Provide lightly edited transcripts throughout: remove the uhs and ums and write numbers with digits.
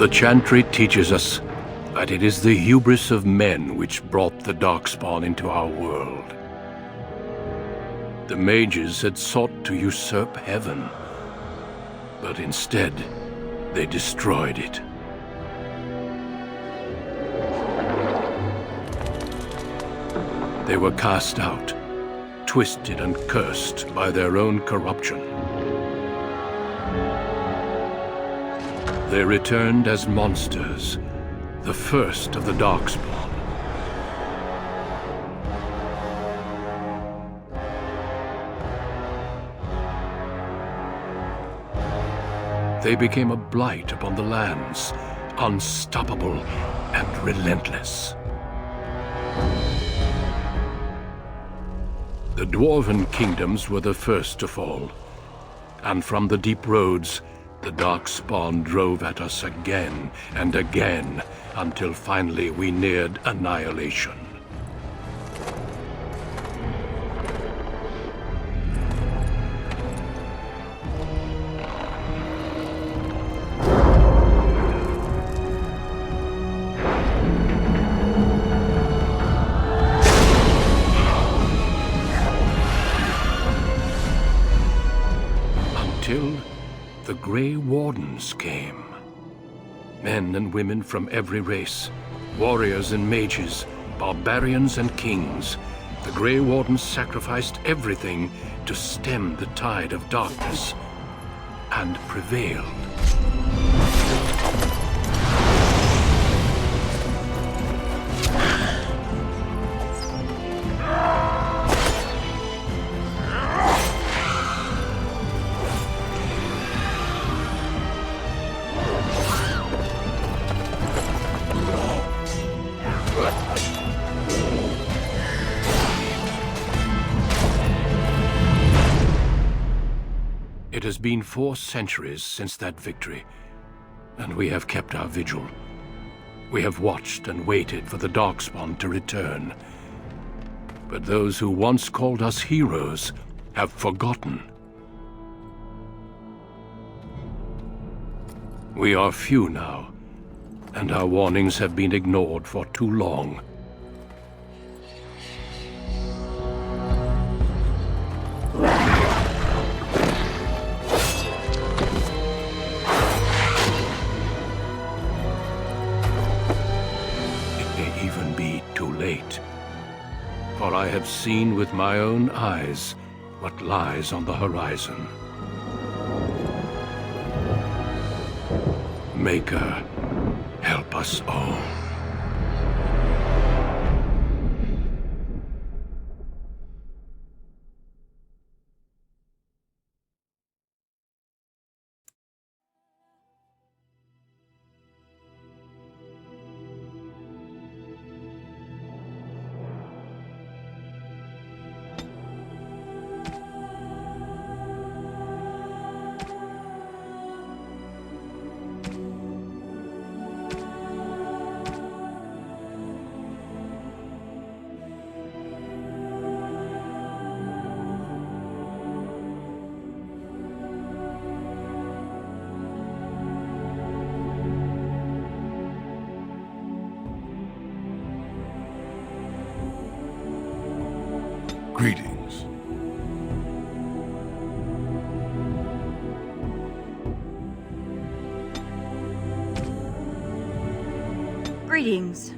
The Chantry teaches us that it is the hubris of men which brought the Darkspawn into our world. The mages had sought to usurp heaven, but instead they destroyed it. They were cast out, twisted and cursed by their own corruption. They returned as monsters, the first of the Darkspawn. They became a blight upon the lands, unstoppable and relentless. The Dwarven kingdoms were the first to fall, and from the deep roads, the Darkspawn drove at us again and again, until finally we neared annihilation. Until the Grey Wardens came. Men and women from every race, warriors and mages, barbarians and kings. The Grey Wardens sacrificed everything to stem the tide of darkness, and prevailed. It has been 4 centuries since that victory, and we have kept our vigil. We have watched and waited for the Darkspawn to return. But those who once called us heroes have forgotten. We are few now, and our warnings have been ignored for too long. For I have seen with my own eyes what lies on the horizon. Maker, help us all. Greetings. Greetings.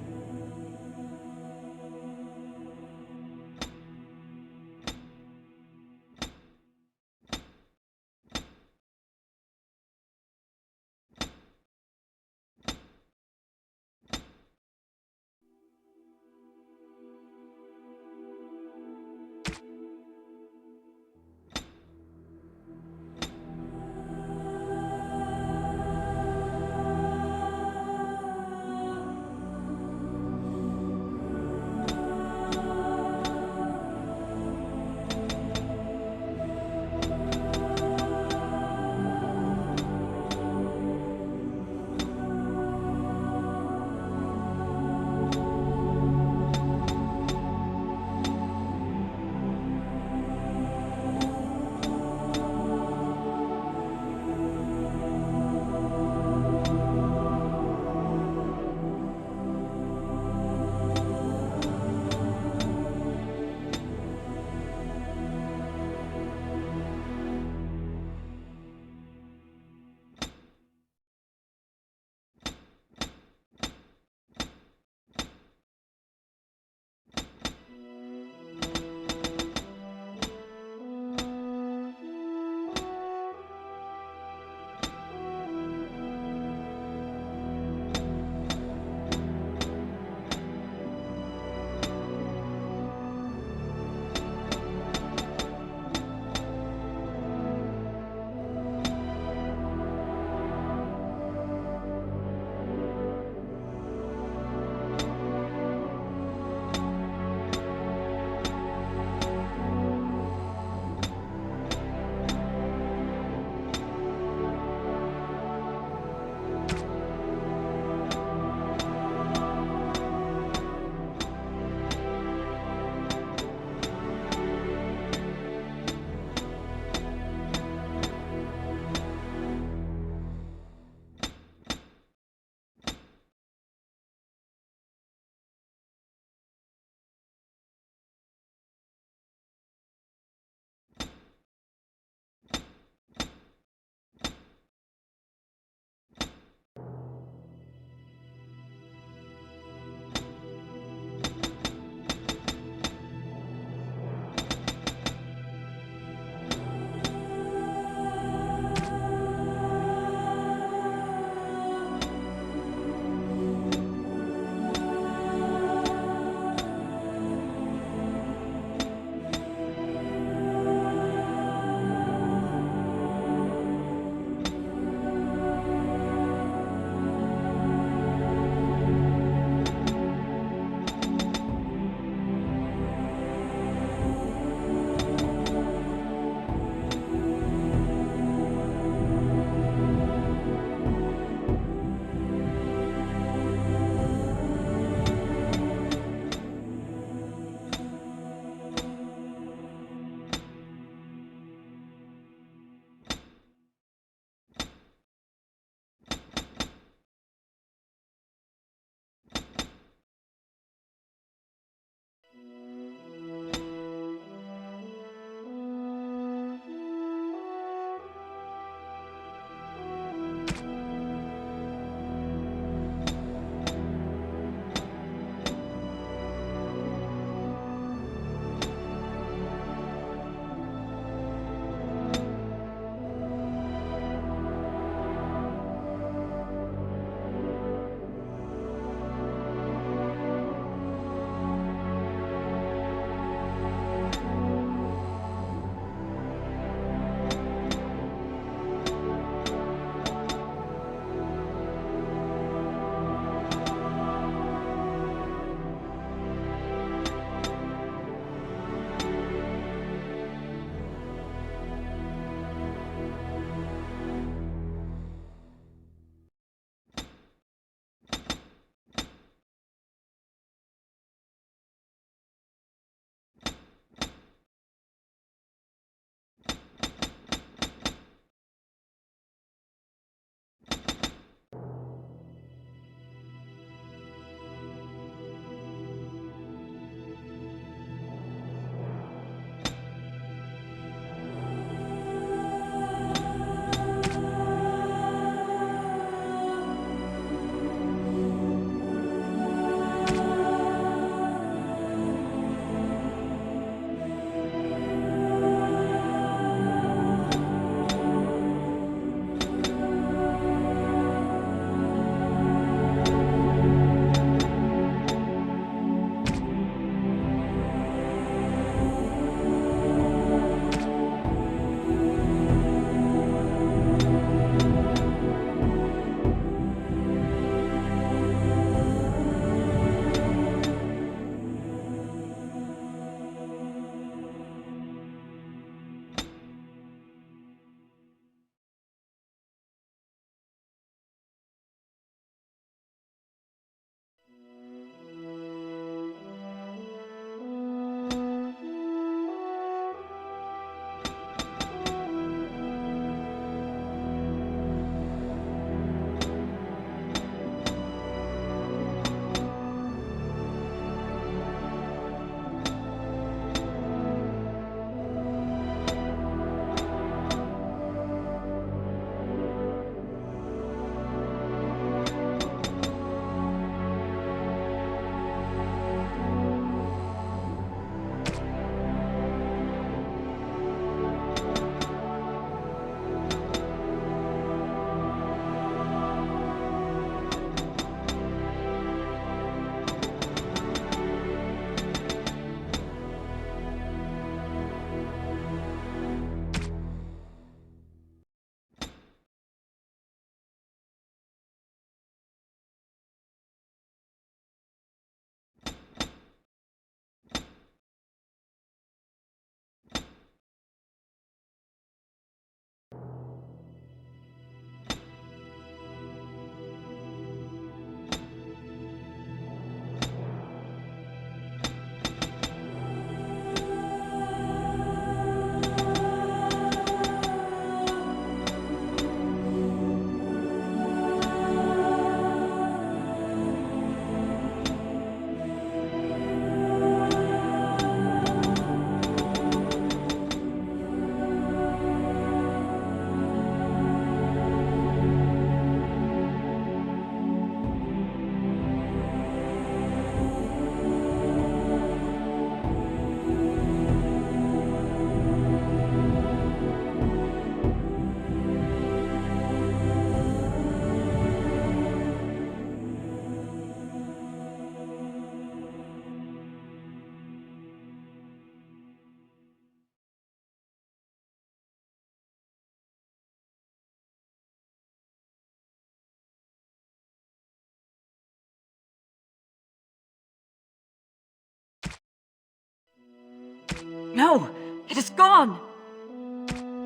No! It is gone!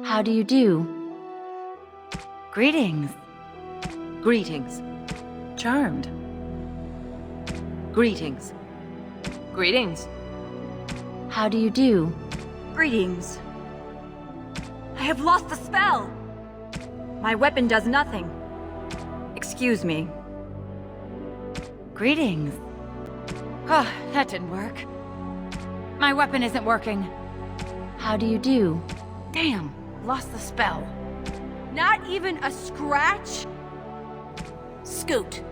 How do you do? Greetings. Greetings. Charmed. Greetings. Greetings. How do you do? Greetings. I have lost the spell! My weapon does nothing. Excuse me. Greetings. Ah, that didn't work. My weapon isn't working. How do you do? Damn, lost the spell. Not even a scratch? Scoot.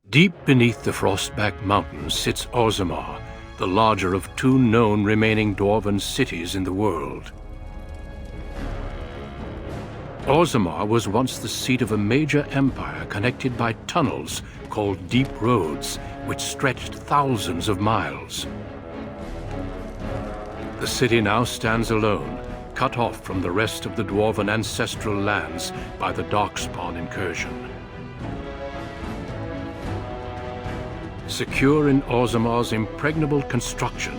Deep beneath the Frostback Mountains sits Orzammar, the larger of two known remaining dwarven cities in the world. Orzammar was once the seat of a major empire connected by tunnels called Deep Roads, which stretched thousands of miles. The city now stands alone, cut off from the rest of the dwarven ancestral lands by the Darkspawn incursion. Secure in Orzammar's impregnable construction,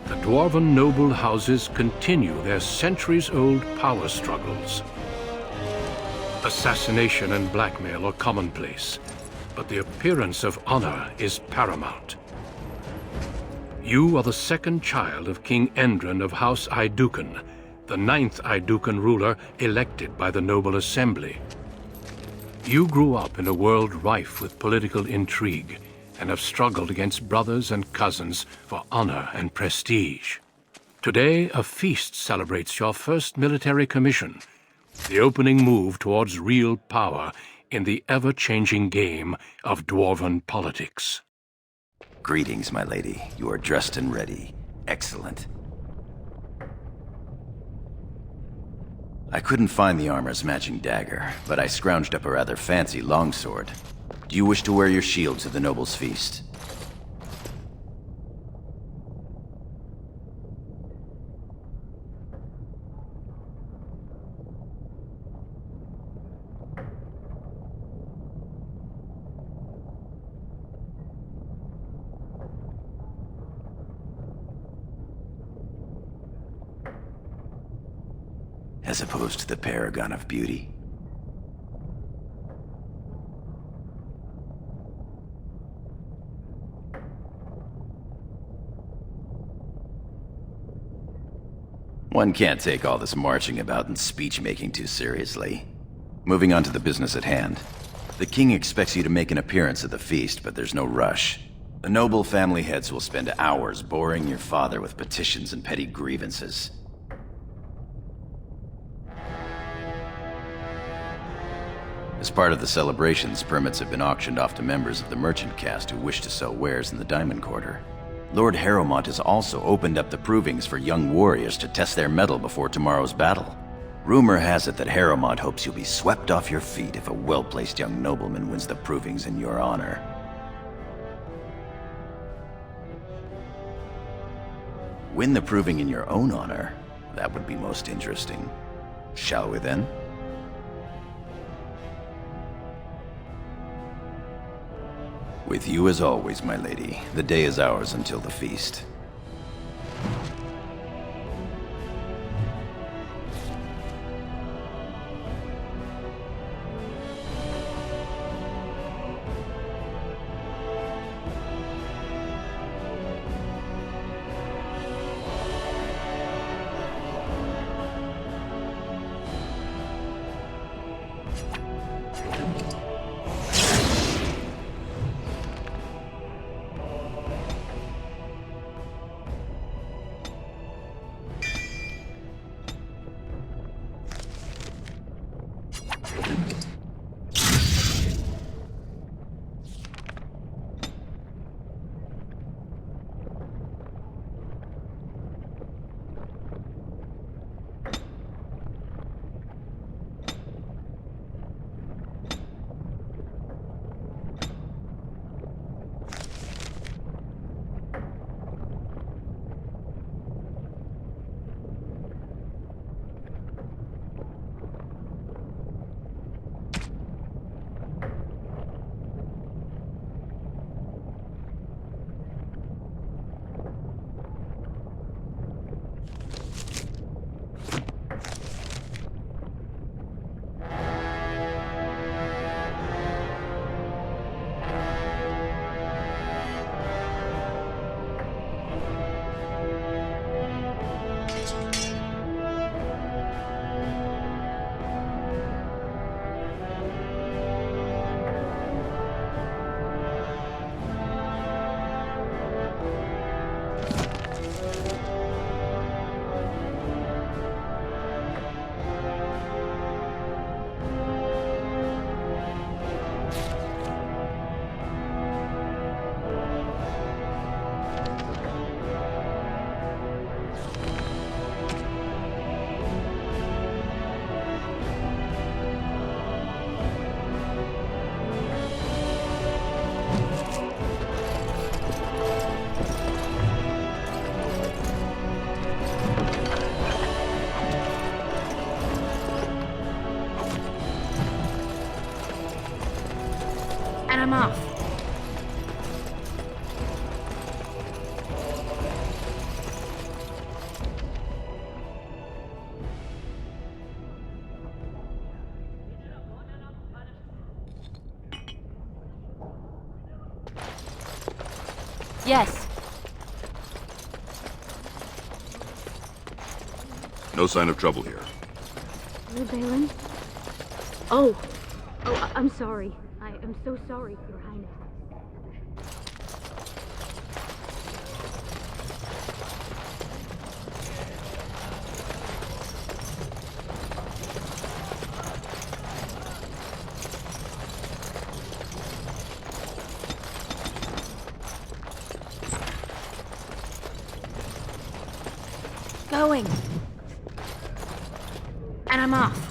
the dwarven noble houses continue their centuries-old power struggles. Assassination and blackmail are commonplace, but the appearance of honor is paramount. You are the second child of King Endren of House Aeducan, the 9th Aeducan ruler elected by the noble assembly. You grew up in a world rife with political intrigue, and have struggled against brothers and cousins for honor and prestige. Today, a feast celebrates your first military commission, the opening move towards real power in the ever-changing game of dwarven politics. Greetings, my lady. You are dressed and ready. Excellent. I couldn't find the armor's matching dagger, but I scrounged up a rather fancy longsword. Do you wish to wear your shield to the noble's feast? As opposed to the paragon of beauty. One can't take all this marching about and speech-making too seriously. Moving on to the business at hand. The king expects you to make an appearance at the feast, but there's no rush. The noble family heads will spend hours boring your father with petitions and petty grievances. As part of the celebrations, permits have been auctioned off to members of the merchant caste who wish to sell wares in the Diamond Quarter. Lord Harrowmont has also opened up the provings for young warriors to test their mettle before tomorrow's battle. Rumor has it that Harrowmont hopes you'll be swept off your feet if a well-placed young nobleman wins the provings in your honor. Win the proving in your own honor? That would be most interesting. Shall we then? With you as always, my lady. The day is ours until the feast. And I'm off. Yes. No sign of trouble here. King Bhelen? Oh, I'm sorry. I am so sorry, Your Highness. Going. And I'm off.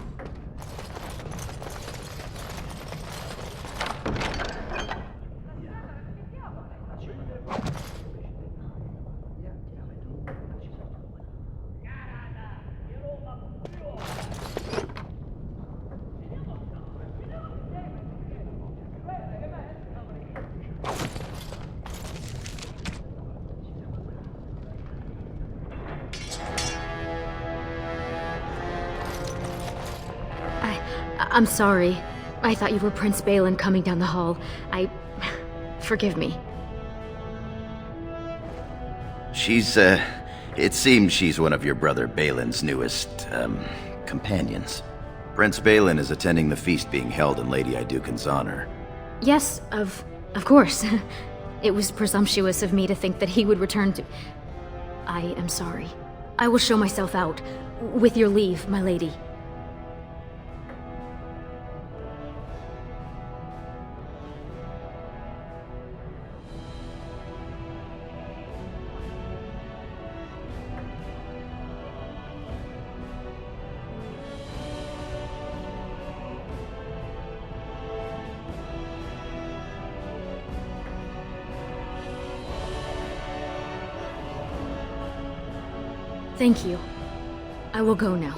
I'm sorry. I thought you were Prince Bhelen coming down the hall. Forgive me. It seems she's one of your brother Bhelen's newest, companions. Prince Bhelen is attending the feast being held in Lady Iduken's honor. Yes, of course. It was presumptuous of me to think that he would return to... I am sorry. I will show myself out. With your leave, my lady. Thank you. I will go now.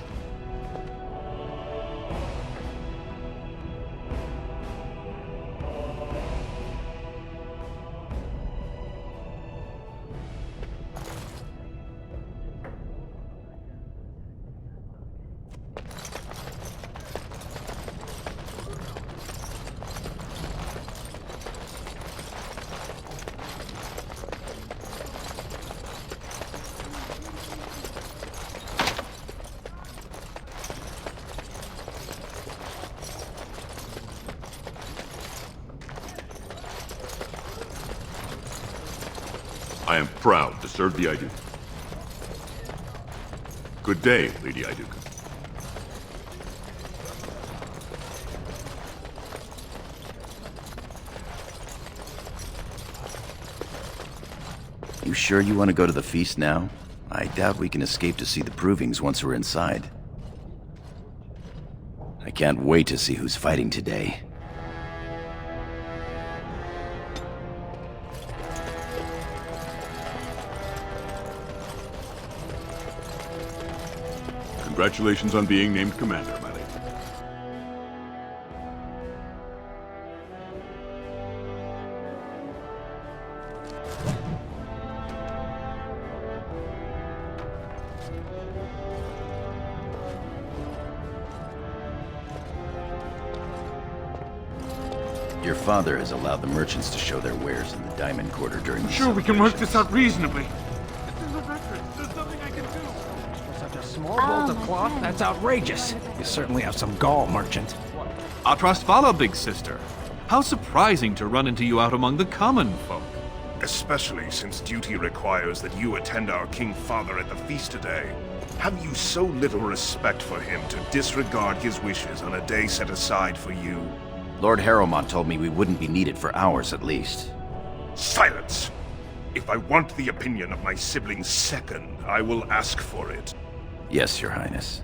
I am proud to serve the Iduka. Good day, Lady Iduka. You sure you want to go to the feast now? I doubt we can escape to see the provings once we're inside. I can't wait to see who's fighting today. Congratulations on being named commander, my lady. Your father has allowed the merchants to show their wares in the Diamond Quarter during the Sure, we can work this celebrations. out reasonably. There's a record. There's nothing I can do. Such a small bolt of cloth? That's outrageous. You certainly have some gall, merchant. Atrastvala, big sister. How surprising to run into you out among the common folk. Especially since duty requires that you attend our King Father at the feast today. Have you so little respect for him to disregard his wishes on a day set aside for you? Lord Harrowmont told me we wouldn't be needed for hours at least. Silence! If I want the opinion of my sibling's second, I will ask for it. Yes, Your Highness.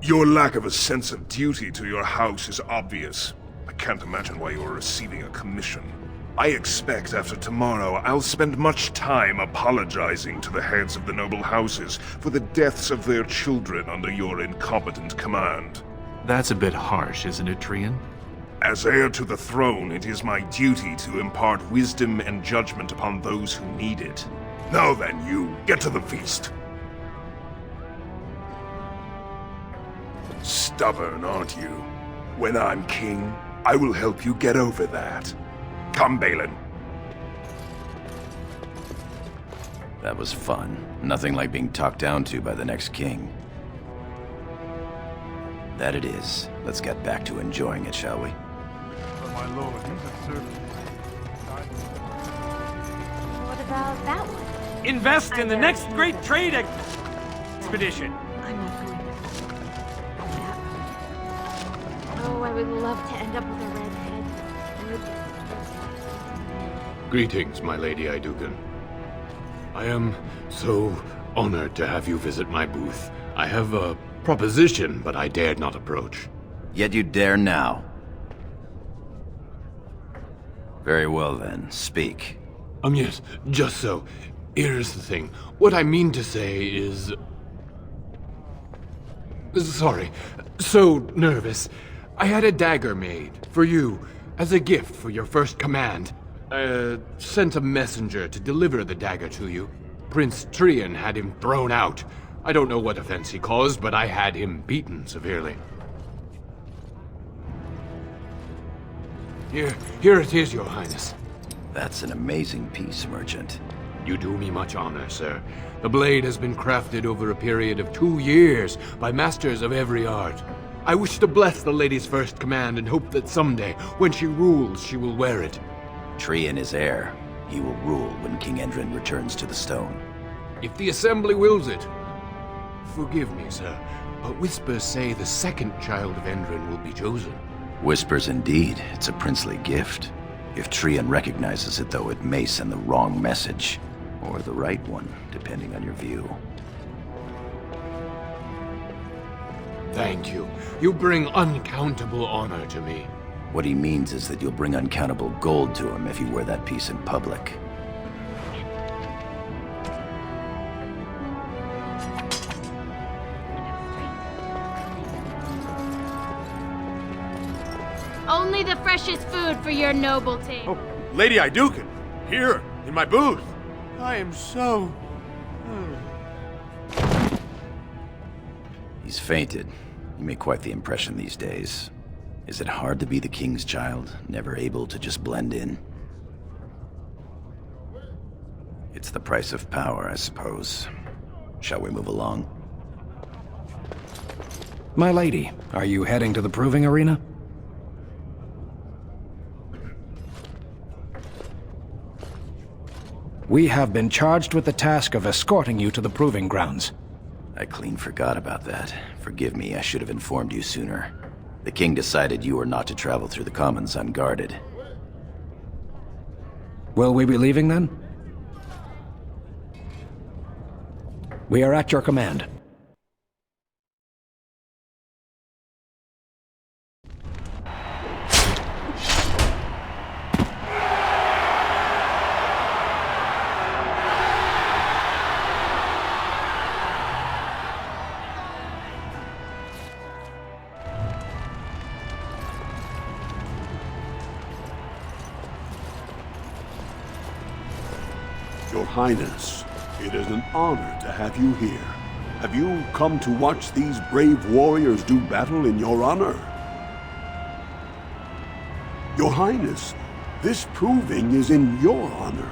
Your lack of a sense of duty to your house is obvious. I can't imagine why you are receiving a commission. I expect after tomorrow I'll spend much time apologizing to the heads of the noble houses for the deaths of their children under your incompetent command. That's a bit harsh, isn't it, Trian? As heir to the throne, it is my duty to impart wisdom and judgment upon those who need it. Now then, you, get to the feast. Stubborn, aren't you? When I'm king, I will help you get over that. Come, Bhelen. That was fun. Nothing like being talked down to by the next king. That it is. Let's get back to enjoying it, shall we? Oh, my lord, he's a servant. What about that one? Invest in the next great trade expedition. I'm not going to. Oh, I would love to end up with a red head. Greetings, my Lady Idukan. I am so honored to have you visit my booth. I have a proposition, but I dared not approach. Yet you dare now. Very well then, speak. Yes, just so. Here's the thing. What I mean to say is... Sorry, so nervous. I had a dagger made, for you, as a gift for your first command. Sent a messenger to deliver the dagger to you. Prince Trian had him thrown out. I don't know what offense he caused, but I had him beaten severely. Here it is, Your Highness. That's an amazing piece, merchant. You do me much honor, sir. The blade has been crafted over a period of 2 years by masters of every art. I wish to bless the lady's first command and hope that someday, when she rules, she will wear it. Trian is heir. He will rule when King Endrin returns to the stone. If the Assembly wills it. Forgive me, sir, but whispers say the second child of Endrin will be chosen. Whispers indeed. It's a princely gift. If Trian recognizes it, though, it may send the wrong message. Or the right one, depending on your view. Thank you. You bring uncountable honor to me. What he means is that you'll bring uncountable gold to him if you wear that piece in public. Only the freshest food for your noble team. Oh, Lady Iduken, here, in my booth. I am so... He's fainted. You make quite the impression these days. Is it hard to be the king's child, never able to just blend in? It's the price of power, I suppose. Shall we move along? My lady, are you heading to the proving arena? We have been charged with the task of escorting you to the proving grounds. I clean forgot about that. Forgive me, I should have informed you sooner. The king decided you were not to travel through the commons unguarded. Will we be leaving then? We are at your command. Your Highness, it is an honor to have you here. Have you come to watch these brave warriors do battle in your honor? Your Highness, this proving is in your honor.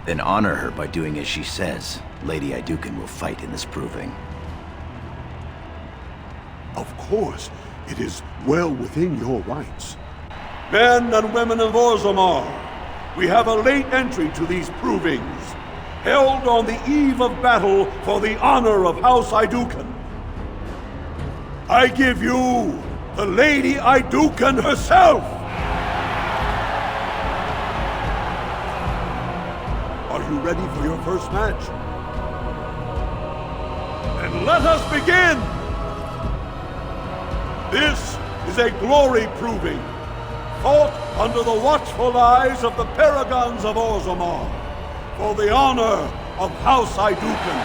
Then honor her by doing as she says. Lady Iduken will fight in this proving. Of course, it is well within your rights. Men and women of Orzammar, we have a late entry to these provings, held on the eve of battle for the honor of House Iduken. I give you the Lady Iduken herself! Are you ready for your first match? Then let us begin! This is a glory proving, fought under the watchful eyes of the paragons of Orzammar, for the honor of House Iduken.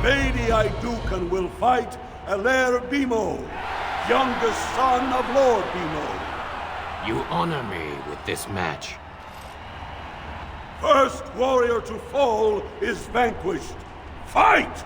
Lady Iduken will fight Alair Bimo, youngest son of Lord Bimo. You honor me with this match. First warrior to fall is vanquished. Fight!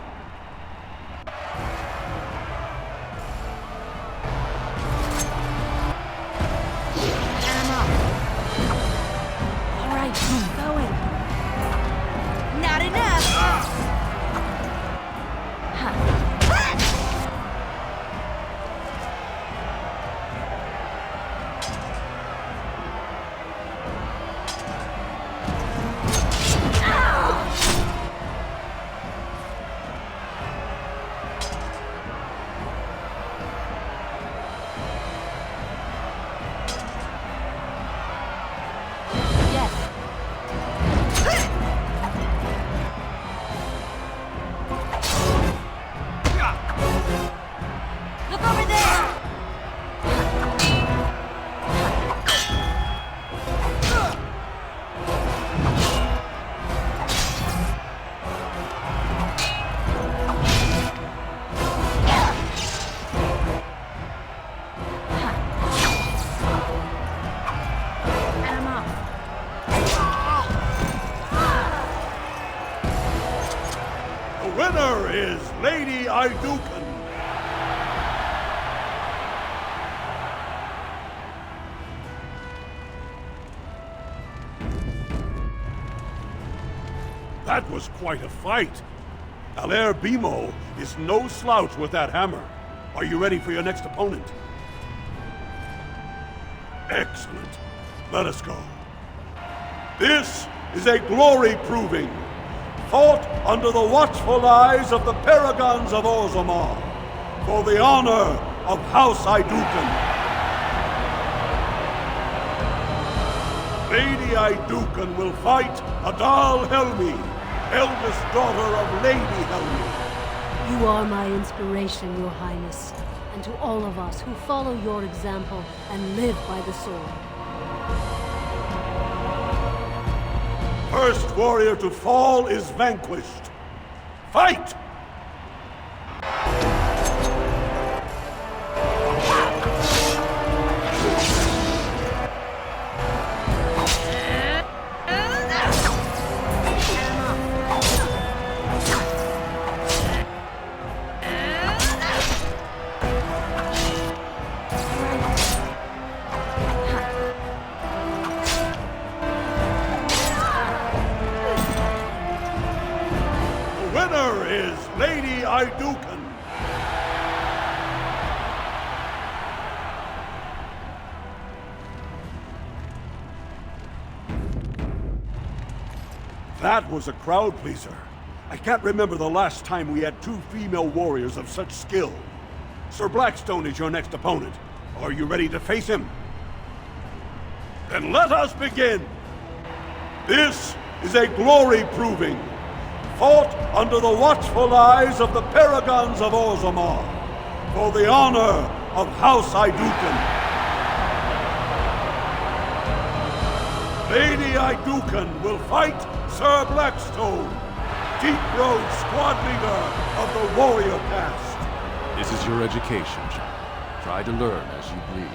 Lady Iduken. That was quite a fight. Alair Bimo is no slouch with that hammer. Are you ready for your next opponent? Excellent. Let us go. This is a glory proving, fought under the watchful eyes of the paragons of Orzammar, for the honor of House Iduken. Lady Iduken will fight Adal Helmi, eldest daughter of Lady Helmi. You are my inspiration, Your Highness. and to all of us who follow your example and live by the sword. First warrior to fall is vanquished. Fight! That was a crowd pleaser. I can't remember the last time we had two female warriors of such skill. Sir Blackstone is your next opponent. Are you ready to face him? Then let us begin! This is a glory proving, fought under the watchful eyes of the paragons of Orzammar, for the honor of House Iduken. Lady Iduken will fight Sir Blackstone, Deep Road squad leader of the warrior caste. This is your education, child. Try to learn as you bleed.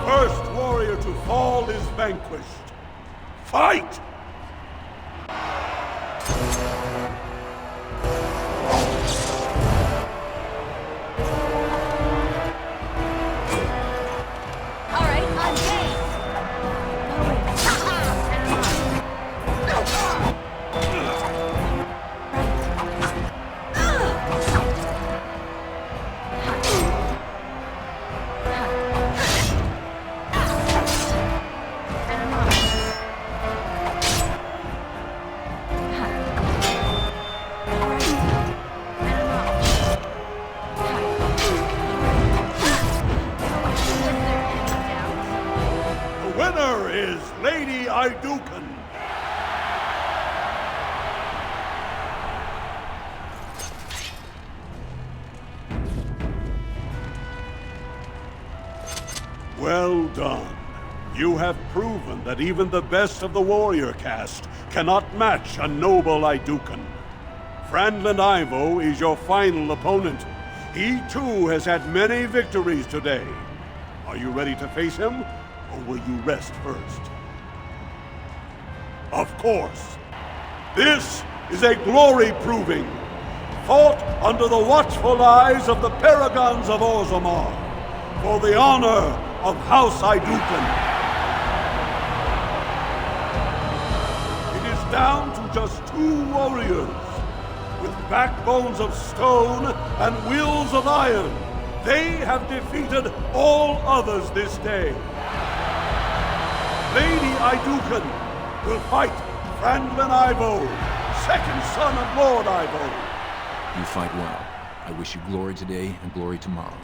First warrior to fall is vanquished. Fight! Well done. You have proven that even the best of the warrior caste cannot match a noble Iduken. Franlin Ivo is your final opponent. He too has had many victories today. Are you ready to face him, or will you rest first? Of course. This is a glory proving, fought under the watchful eyes of the paragons of Orzammar, for the honor of House Iduken. It is down to just two warriors. With backbones of stone and wills of iron, they have defeated all others this day. Lady Iduken will fight Franlin Ivo, second son of Lord Ivo. You fight well. I wish you glory today and glory tomorrow.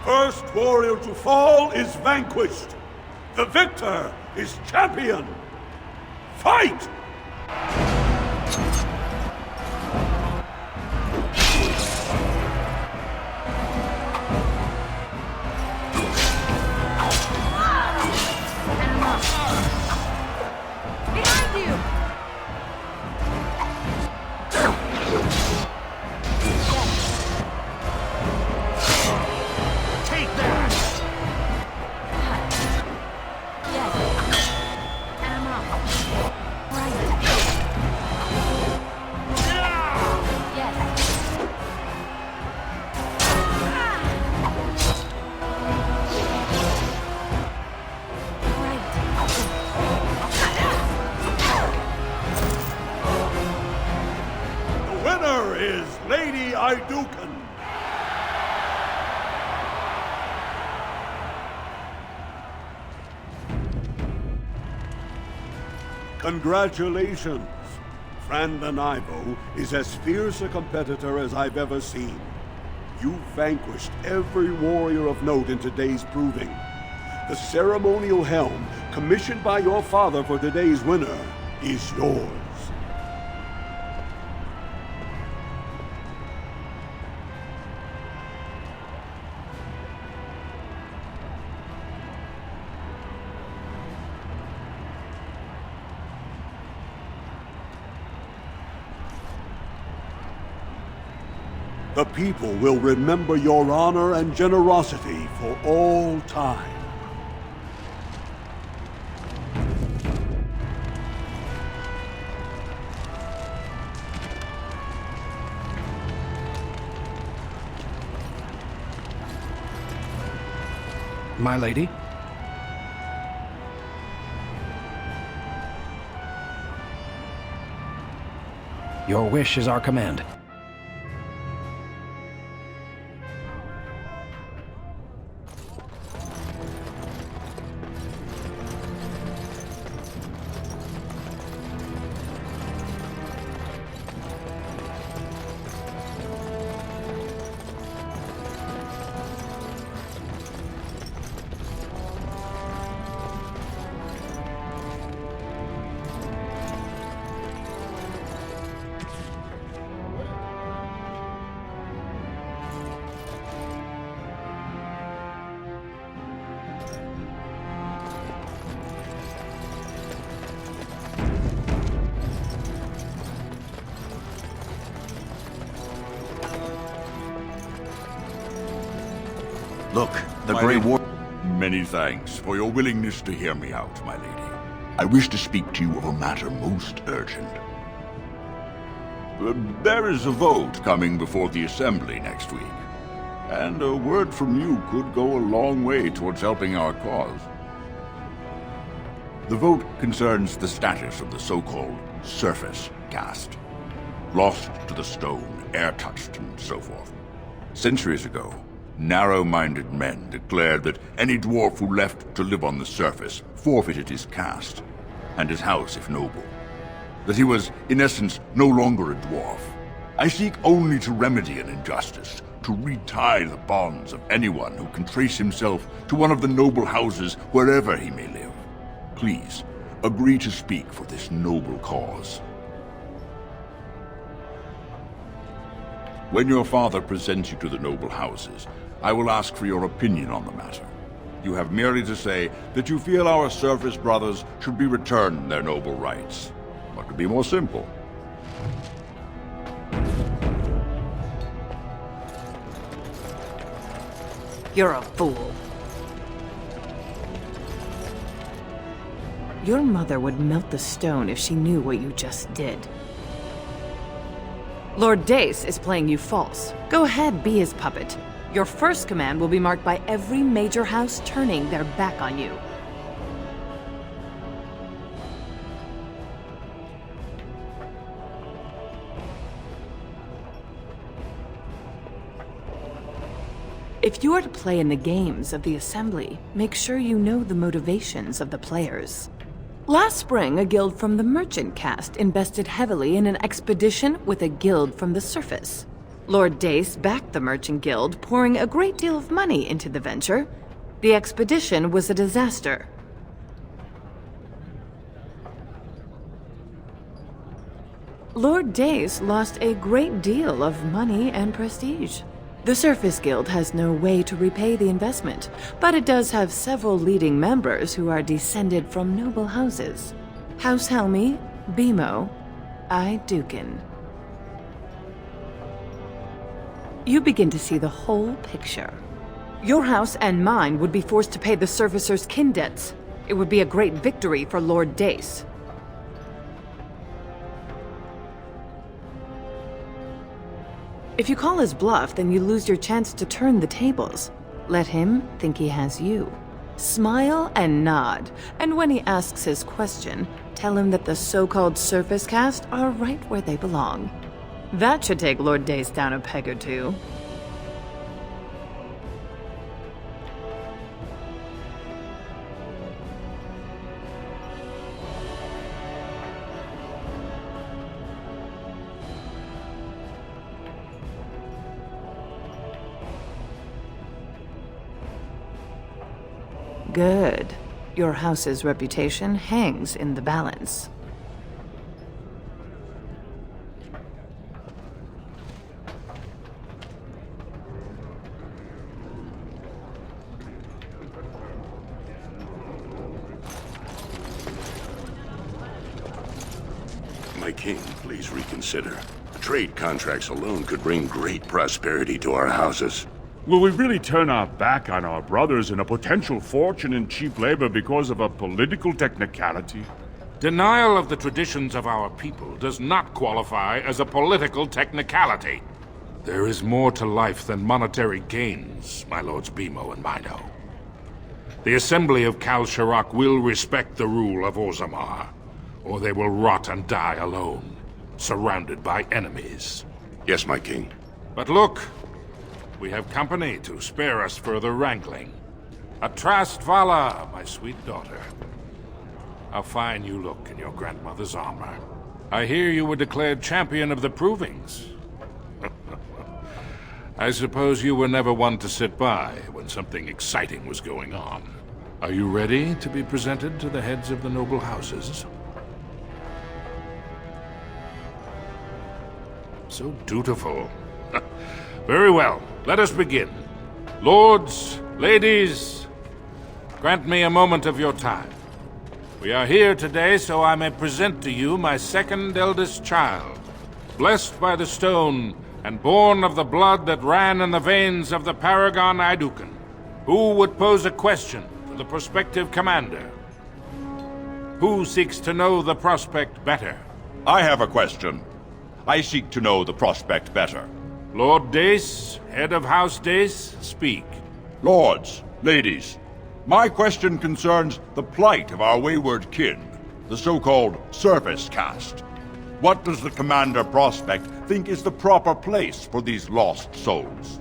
First warrior to fall is vanquished. The victor is champion. Fight! Congratulations! Franlin Ivo is as fierce a competitor as I've ever seen. You vanquished every warrior of note in today's proving. The ceremonial helm, commissioned by your father for today's winner, is yours. The people will remember your honor and generosity for all time. My lady? Your wish is our command. Look, the Grey War... Many thanks for your willingness to hear me out, my lady. I wish to speak to you of a matter most urgent. There is a vote coming before the Assembly next week, and a word from you could go a long way towards helping our cause. The vote concerns the status of the so-called surface caste. Lost to the stone, air-touched, and so forth. Centuries ago, narrow-minded men declared that any dwarf who left to live on the surface forfeited his caste, and his house if noble. That he was, in essence, no longer a dwarf. I seek only to remedy an injustice, to retie the bonds of anyone who can trace himself to one of the noble houses wherever he may live. Please, agree to speak for this noble cause. When your father presents you to the noble houses, I will ask for your opinion on the matter. You have merely to say that you feel our surface brothers should be returned their noble rights. What could be more simple? You're a fool. Your mother would melt the stone if she knew what you just did. Lord Dace is playing you false. Go ahead, be his puppet. Your first command will be marked by every major house turning their back on you. If you are to play in the games of the Assembly, make sure you know the motivations of the players. Last spring, a guild from the merchant caste invested heavily in an expedition with a guild from the surface. Lord Dace backed the merchant guild, pouring a great deal of money into the venture. The expedition was a disaster. Lord Dace lost a great deal of money and prestige. The Surface Guild has no way to repay the investment, but it does have several leading members who are descended from noble houses. House Helmi, Bimo, Dukin. You begin to see the whole picture. Your house and mine would be forced to pay the Surfacer's kin debts. It would be a great victory for Lord Dace. If you call his bluff, then you lose your chance to turn the tables. Let him think he has you. Smile and nod, and when he asks his question, tell him that the so-called surface caste are right where they belong. That should take Lord Dace down a peg or two. Good. Your house's reputation hangs in the balance. My king, please reconsider. Trade contracts alone could bring great prosperity to our houses. Will we really turn our back on our brothers and a potential fortune in cheap labor because of a political technicality? Denial of the traditions of our people does not qualify as a political technicality. There is more to life than monetary gains, my lords Bimo and Mido. The Assembly of Kal Sharok will respect the rule of Orzammar, or they will rot and die alone, surrounded by enemies. Yes, my king. But look, we have company to spare us further wrangling. Atrast Vala, my sweet daughter. How fine you look in your grandmother's armor. I hear you were declared champion of the Provings. I suppose you were never one to sit by when something exciting was going on. Are you ready to be presented to the heads of the noble houses? So dutiful. Very well, let us begin. Lords, ladies, grant me a moment of your time. We are here today so I may present to you my second eldest child, blessed by the stone and born of the blood that ran in the veins of the Paragon Aidukan. Who would pose a question to the prospective commander? Who seeks to know the prospect better? I have a question. I seek to know the prospect better. Lord Dace, head of House Dace, speak. Lords, ladies, my question concerns the plight of our wayward kin, the so-called Surface Caste. What does the Commander Prospect think is the proper place for these lost souls?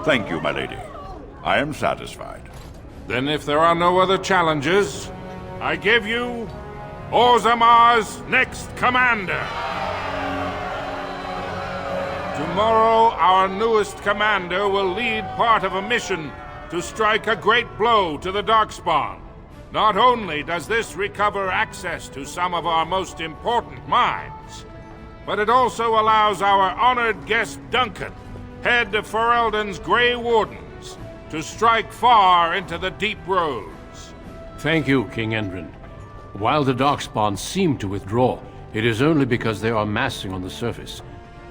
Thank you, my lady. I am satisfied. Then if there are no other challenges, I give you Orzammar's next commander. Tomorrow, our newest commander will lead part of a mission to strike a great blow to the Darkspawn. Not only does this recover access to some of our most important mines, but it also allows our honored guest Duncan, head of Ferelden's Grey Wardens, to strike far into the deep roads. Thank you, King Endrin. While the Darkspawn seem to withdraw, it is only because they are massing on the surface.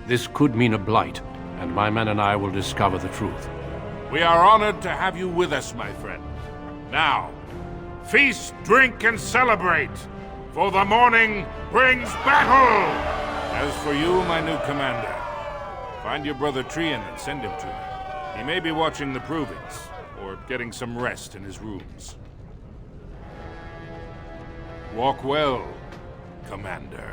This could mean a blight, and my men and I will discover the truth. We are honored to have you with us, my friend. Now, feast, drink, and celebrate, for the morning brings battle! As for you, my new commander, find your brother Trian and send him to me. He may be watching the Provings, or getting some rest in his rooms. Walk well, Commander.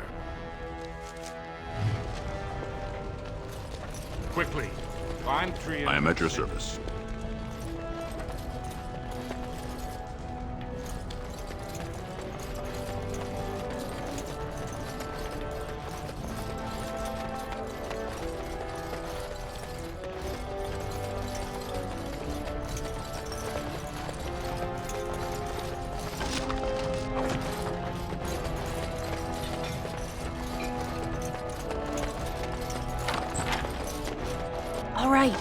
Quickly, find Trian. I am at your service. All right.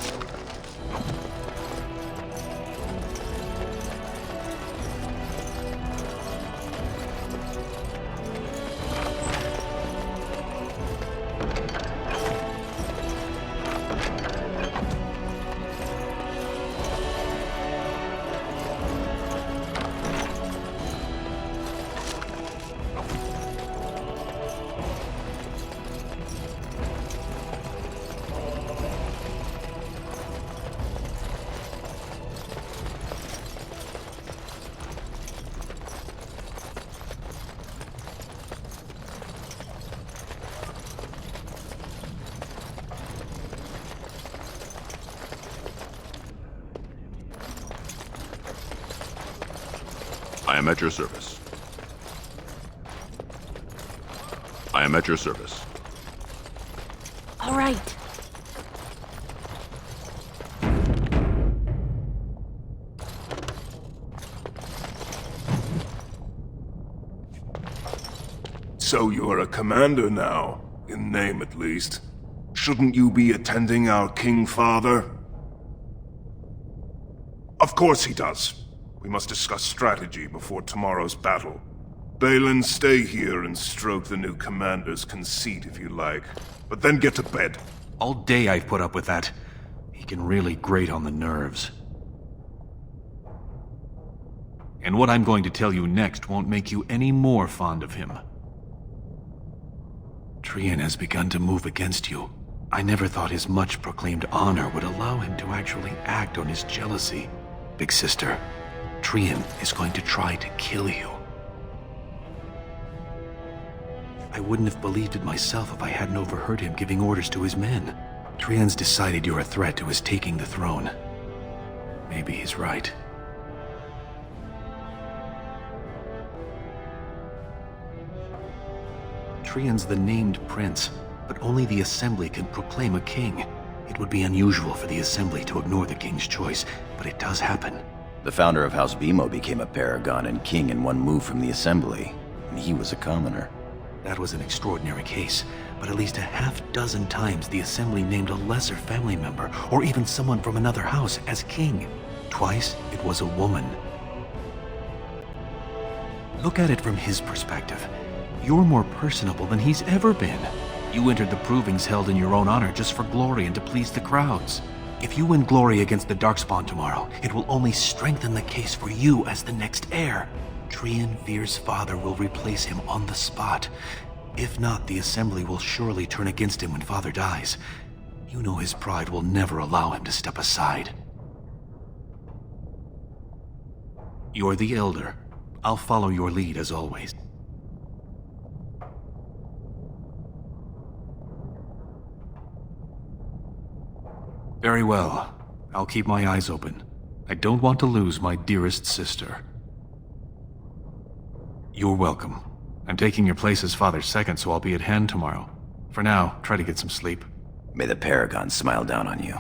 I am at your service. I am at your service. All right. So you're a commander now, in name at least. Shouldn't you be attending our King Father? Of course he does. We must discuss strategy before tomorrow's battle. Bhelen, stay here and stroke the new commander's conceit if you like. But then get to bed. All day I've put up with that. He can really grate on the nerves. And what I'm going to tell you next won't make you any more fond of him. Trian has begun to move against you. I never thought his much-proclaimed honor would allow him to actually act on his jealousy. Big sister, Trian is going to try to kill you. I wouldn't have believed it myself if I hadn't overheard him giving orders to his men. Trian's decided you're a threat to his taking the throne. Maybe he's right. Trian's the named prince, but only the Assembly can proclaim a king. It would be unusual for the Assembly to ignore the king's choice, but it does happen. The founder of House Bimo became a paragon and king in one move from the Assembly, and he was a commoner. That was an extraordinary case, but at least a half-dozen times the Assembly named a lesser family member, or even someone from another house, as king. Twice, it was a woman. Look at it from his perspective. You're more personable than he's ever been. You entered the provings held in your own honor just for glory and to please the crowds. If you win glory against the Darkspawn tomorrow, it will only strengthen the case for you as the next heir. Trian Veer's father will replace him on the spot. If not, the Assembly will surely turn against him when father dies. You know his pride will never allow him to step aside. You're the elder. I'll follow your lead as always. Very well. I'll keep my eyes open. I don't want to lose my dearest sister. You're welcome. I'm taking your place as father's second, so I'll be at hand tomorrow. For now, try to get some sleep. May the Paragon smile down on you.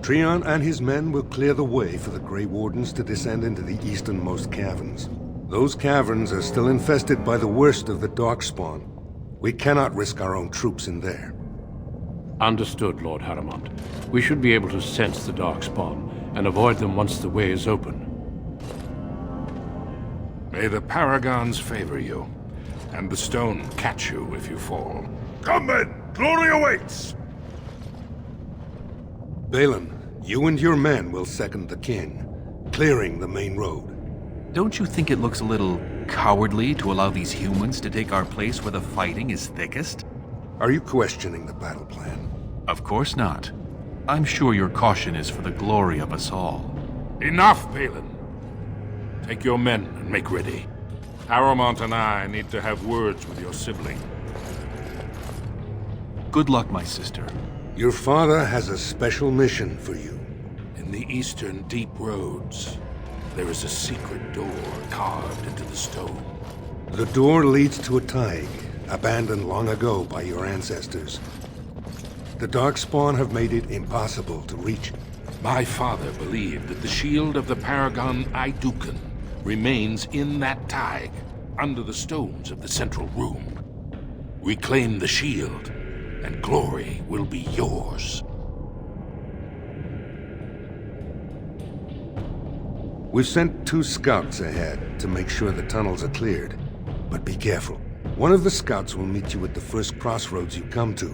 Trian and his men will clear the way for the Grey Wardens to descend into the easternmost caverns. Those caverns are still infested by the worst of the Darkspawn. We cannot risk our own troops in there. Understood, Lord Harrowmont. We should be able to sense the Darkspawn and avoid them once the way is open. May the Paragons favor you, and the stone catch you if you fall. Come then! Glory awaits! Bhelen, you and your men will second the king, clearing the main road. Don't you think it looks a little cowardly to allow these humans to take our place where the fighting is thickest? Are you questioning the battle plan? Of course not. I'm sure your caution is for the glory of us all. Enough, Bhelen. Take your men and make ready. Harrowmont and I need to have words with your sibling. Good luck, my sister. Your father has a special mission for you. In the eastern deep roads, there is a secret door carved into the stone. The door leads to a Taig, abandoned long ago by your ancestors. The Darkspawn have made it impossible to reach. My father believed that the shield of the Paragon Aidukan remains in that Taig, under the stones of the central room. Reclaim the shield, and glory will be yours. We've sent 2 scouts ahead to make sure the tunnels are cleared. But be careful. One of the scouts will meet you at the first crossroads you come to.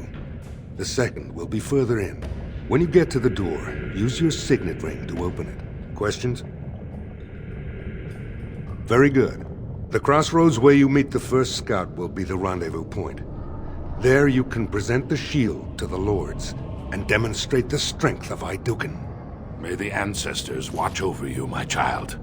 The second will be further in. When you get to the door, use your signet ring to open it. Questions? Very good. The crossroads where you meet the first scout will be the rendezvous point. There you can present the shield to the lords and demonstrate the strength of Aidukan. May the ancestors watch over you, my child.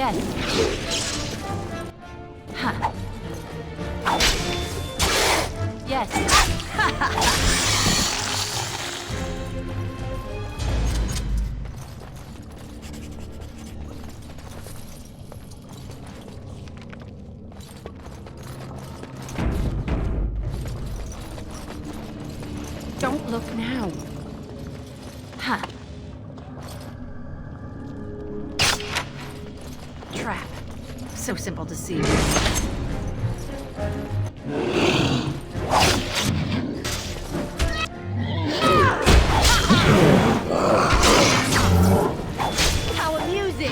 Yes. Ha. Yes. Don't look now. Ha. Trap. So simple to see. How amusing!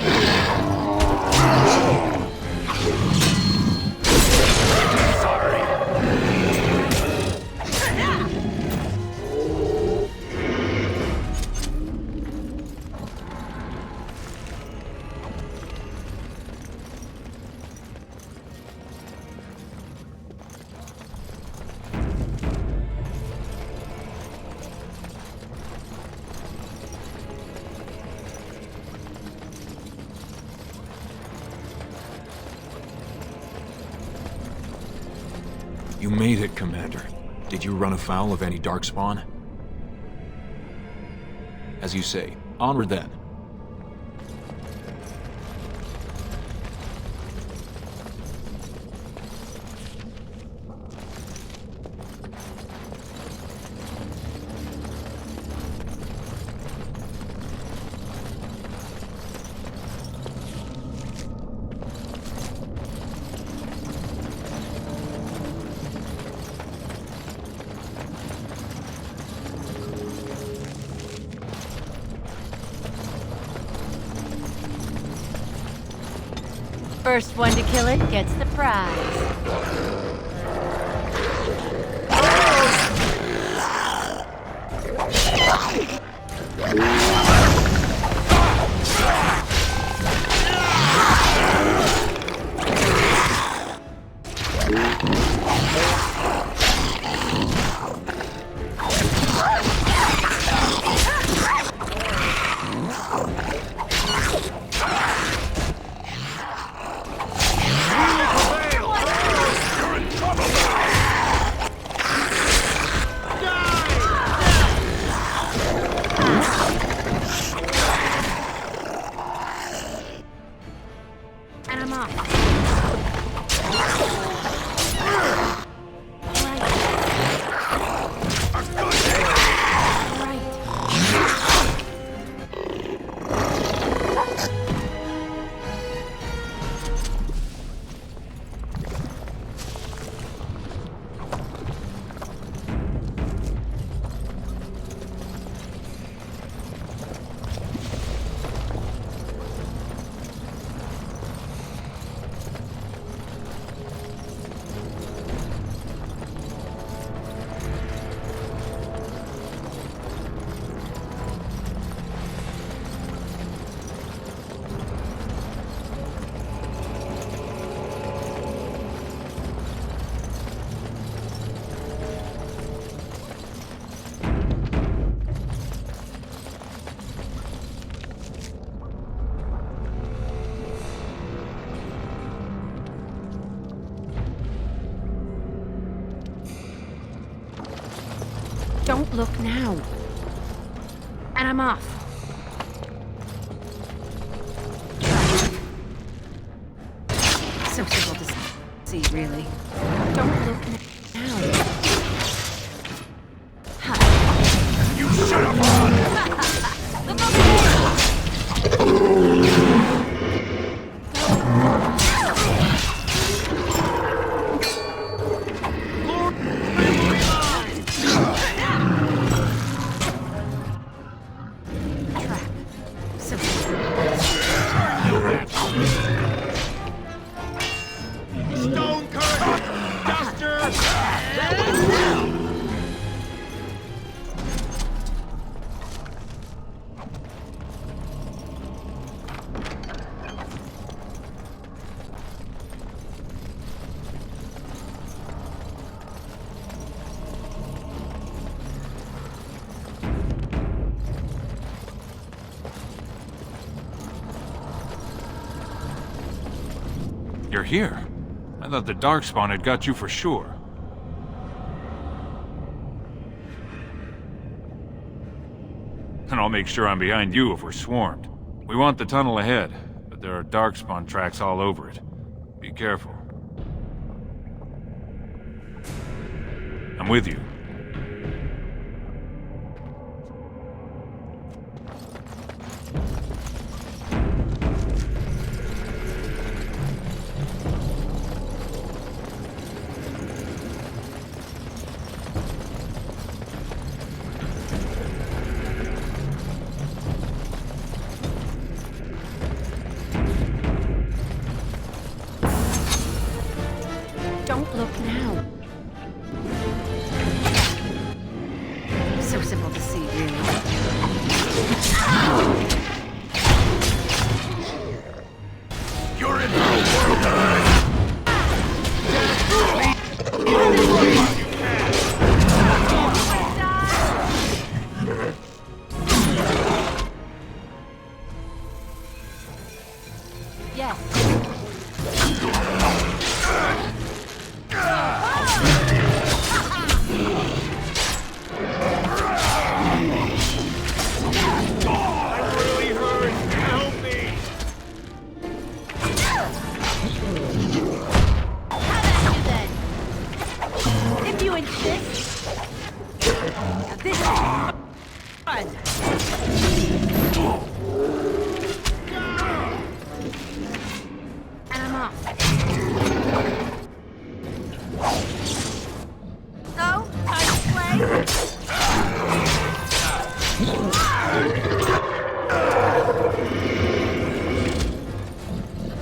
You made it, Commander. Did you run afoul of any darkspawn? As you say, onward then. First one to kill it gets the prize. Don't look now. And I'm off. So simple to see, really. Don't look now. Ha. You should have Stone current! Duster! You're here? I thought the Darkspawn had got you for sure. And I'll make sure I'm behind you if we're swarmed. We want the tunnel ahead, but there are Darkspawn tracks all over it. Be careful. I'm with you. Don't look now. So simple to see, really. You're in for a world of hurt.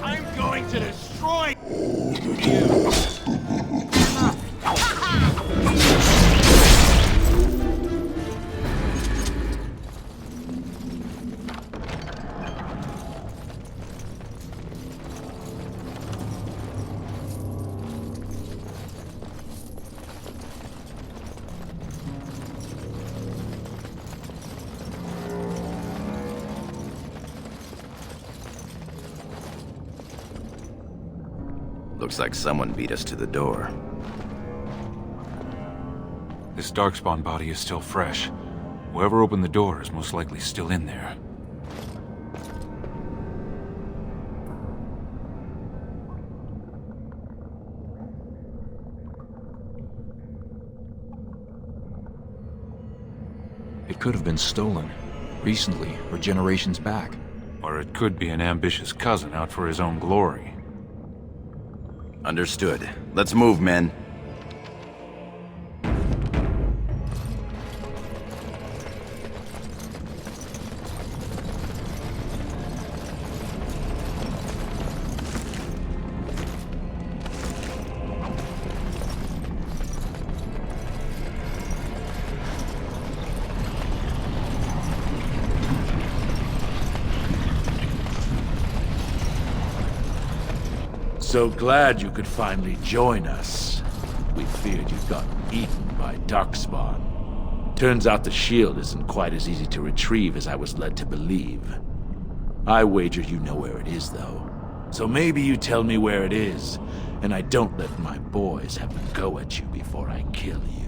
I'm going to destroy you. Looks like someone beat us to the door. This Darkspawn body is still fresh. Whoever opened the door is most likely still in there. It could have been stolen. Recently, or generations back. Or it could be an ambitious cousin out for his own glory. Understood. Let's move, men. So glad you could finally join us. We feared you'd gotten eaten by Darkspawn. Turns out the shield isn't quite as easy to retrieve as I was led to believe. I wager you know where it is, though. So maybe you tell me where it is, and I don't let my boys have a go at you before I kill you.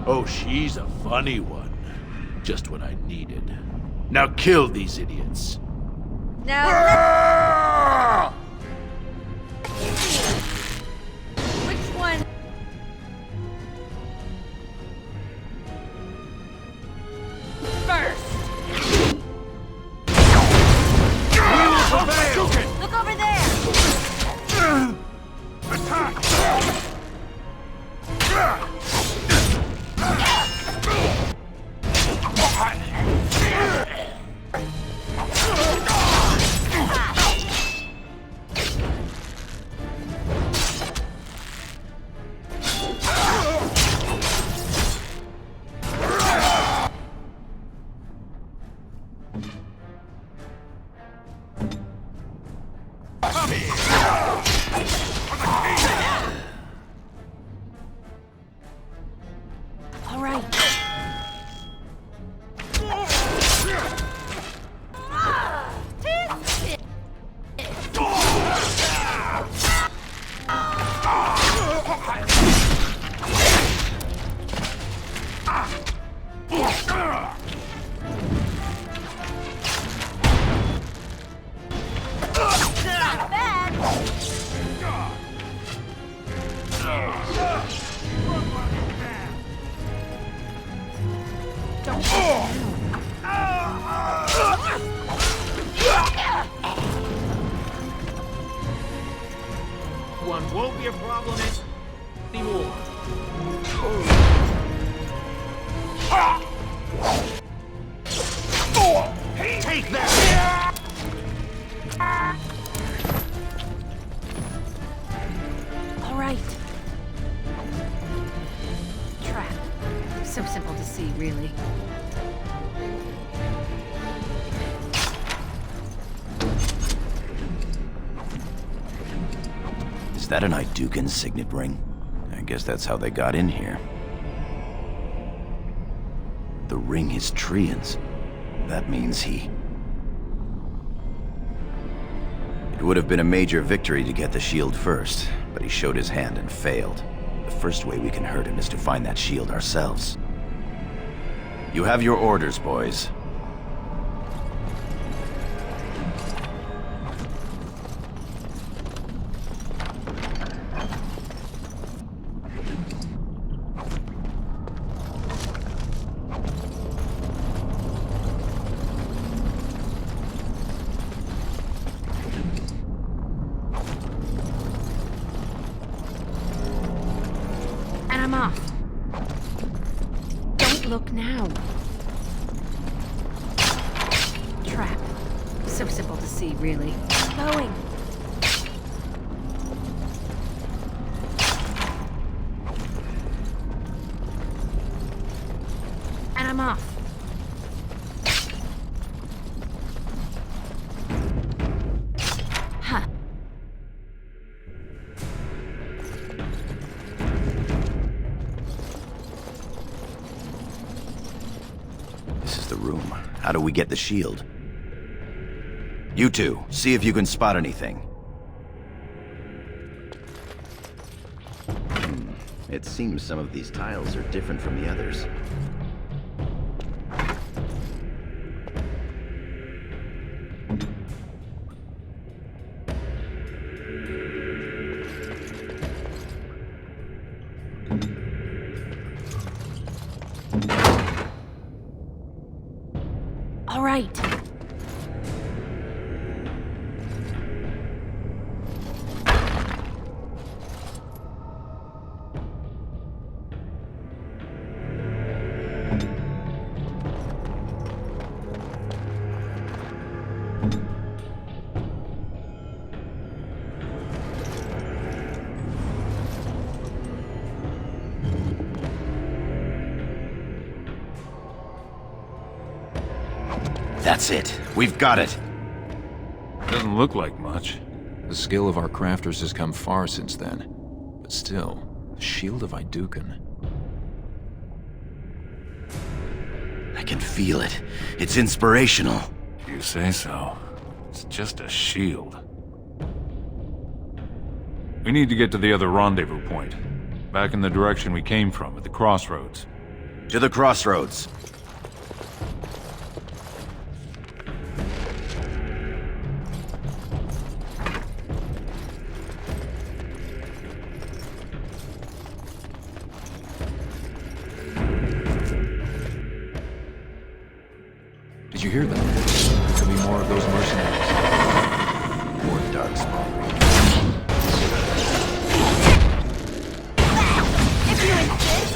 Oh, she's a funny one. Just what I needed. Now kill these idiots. Now. Which one? First. Look over there. Attack! All right. One won't be a problem anymore. Take that! All right. Trap. So simple to see, really. Is that an Idukan signet ring? I guess that's how they got in here. The ring is Trian's. That means he... It would have been a major victory to get the shield first, but he showed his hand and failed. The first way we can hurt him is to find that shield ourselves. You have your orders, boys. I'm off. Don't look now. Trap. So simple to see, really. Going. And I'm off. Huh. The room. How do we get the shield? You two, see if you can spot anything. It seems some of these tiles are different from the others. All right. That's it. We've got it. Doesn't look like much. The skill of our crafters has come far since then. But still, the Shield of Idukan. I can feel it. It's inspirational. You say so. It's just a shield. We need to get to the other rendezvous point. Back in the direction we came from, at the crossroads. To the crossroads. Did you hear that? Could be more of those mercenaries. More darkspawn. If you insist.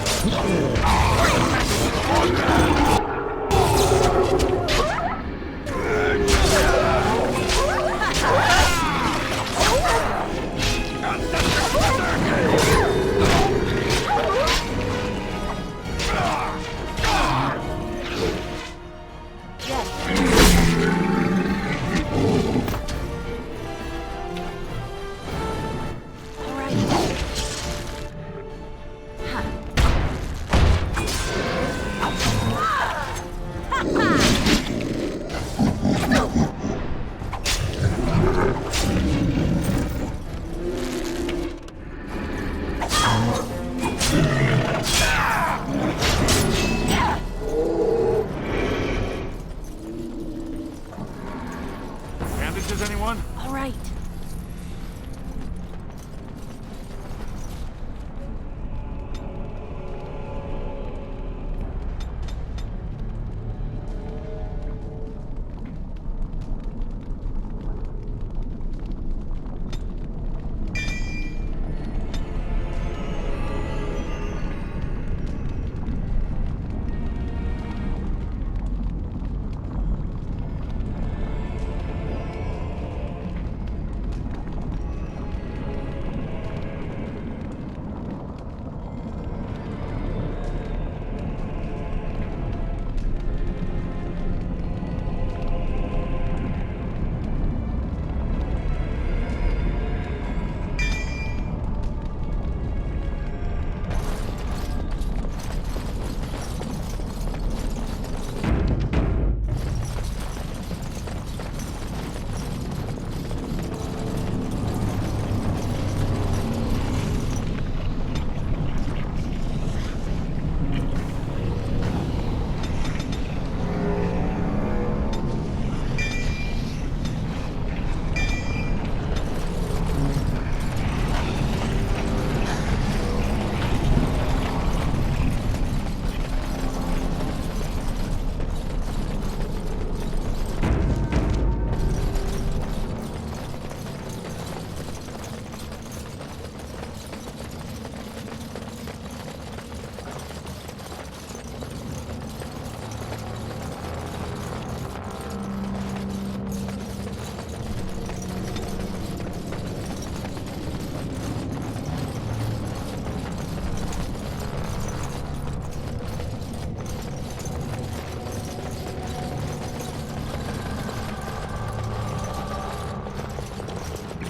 Bandages, anyone? All right.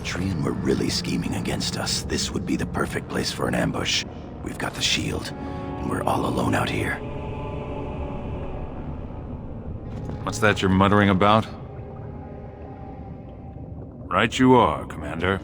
Trian were really scheming against us, this would be the perfect place for an ambush. We've got the shield, and we're all alone out here. What's that you're muttering about? Right you are, Commander.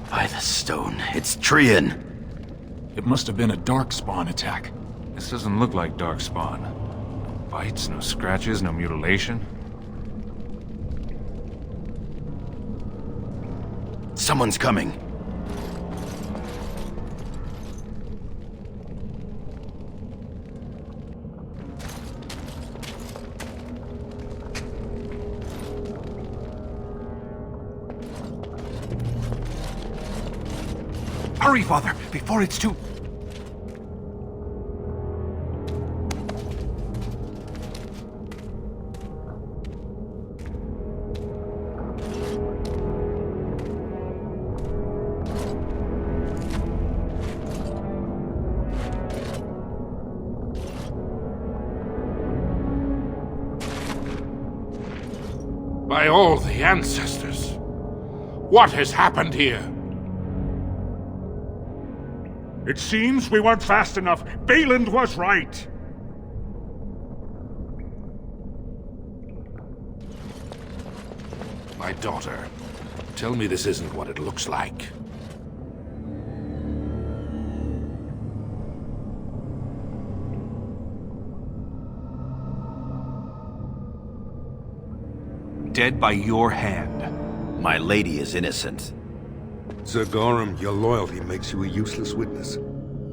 By the stone, it's Trian! It must have been a Darkspawn attack. This doesn't look like Darkspawn. No bites, no scratches, no mutilation. Someone's coming. Hurry, Father, before it's too... By all the ancestors, what has happened here? It seems we weren't fast enough. Bhelen was right. My daughter, tell me this isn't what it looks like. Dead by your hand. My lady is innocent. Sir Gorham, your loyalty makes you a useless witness.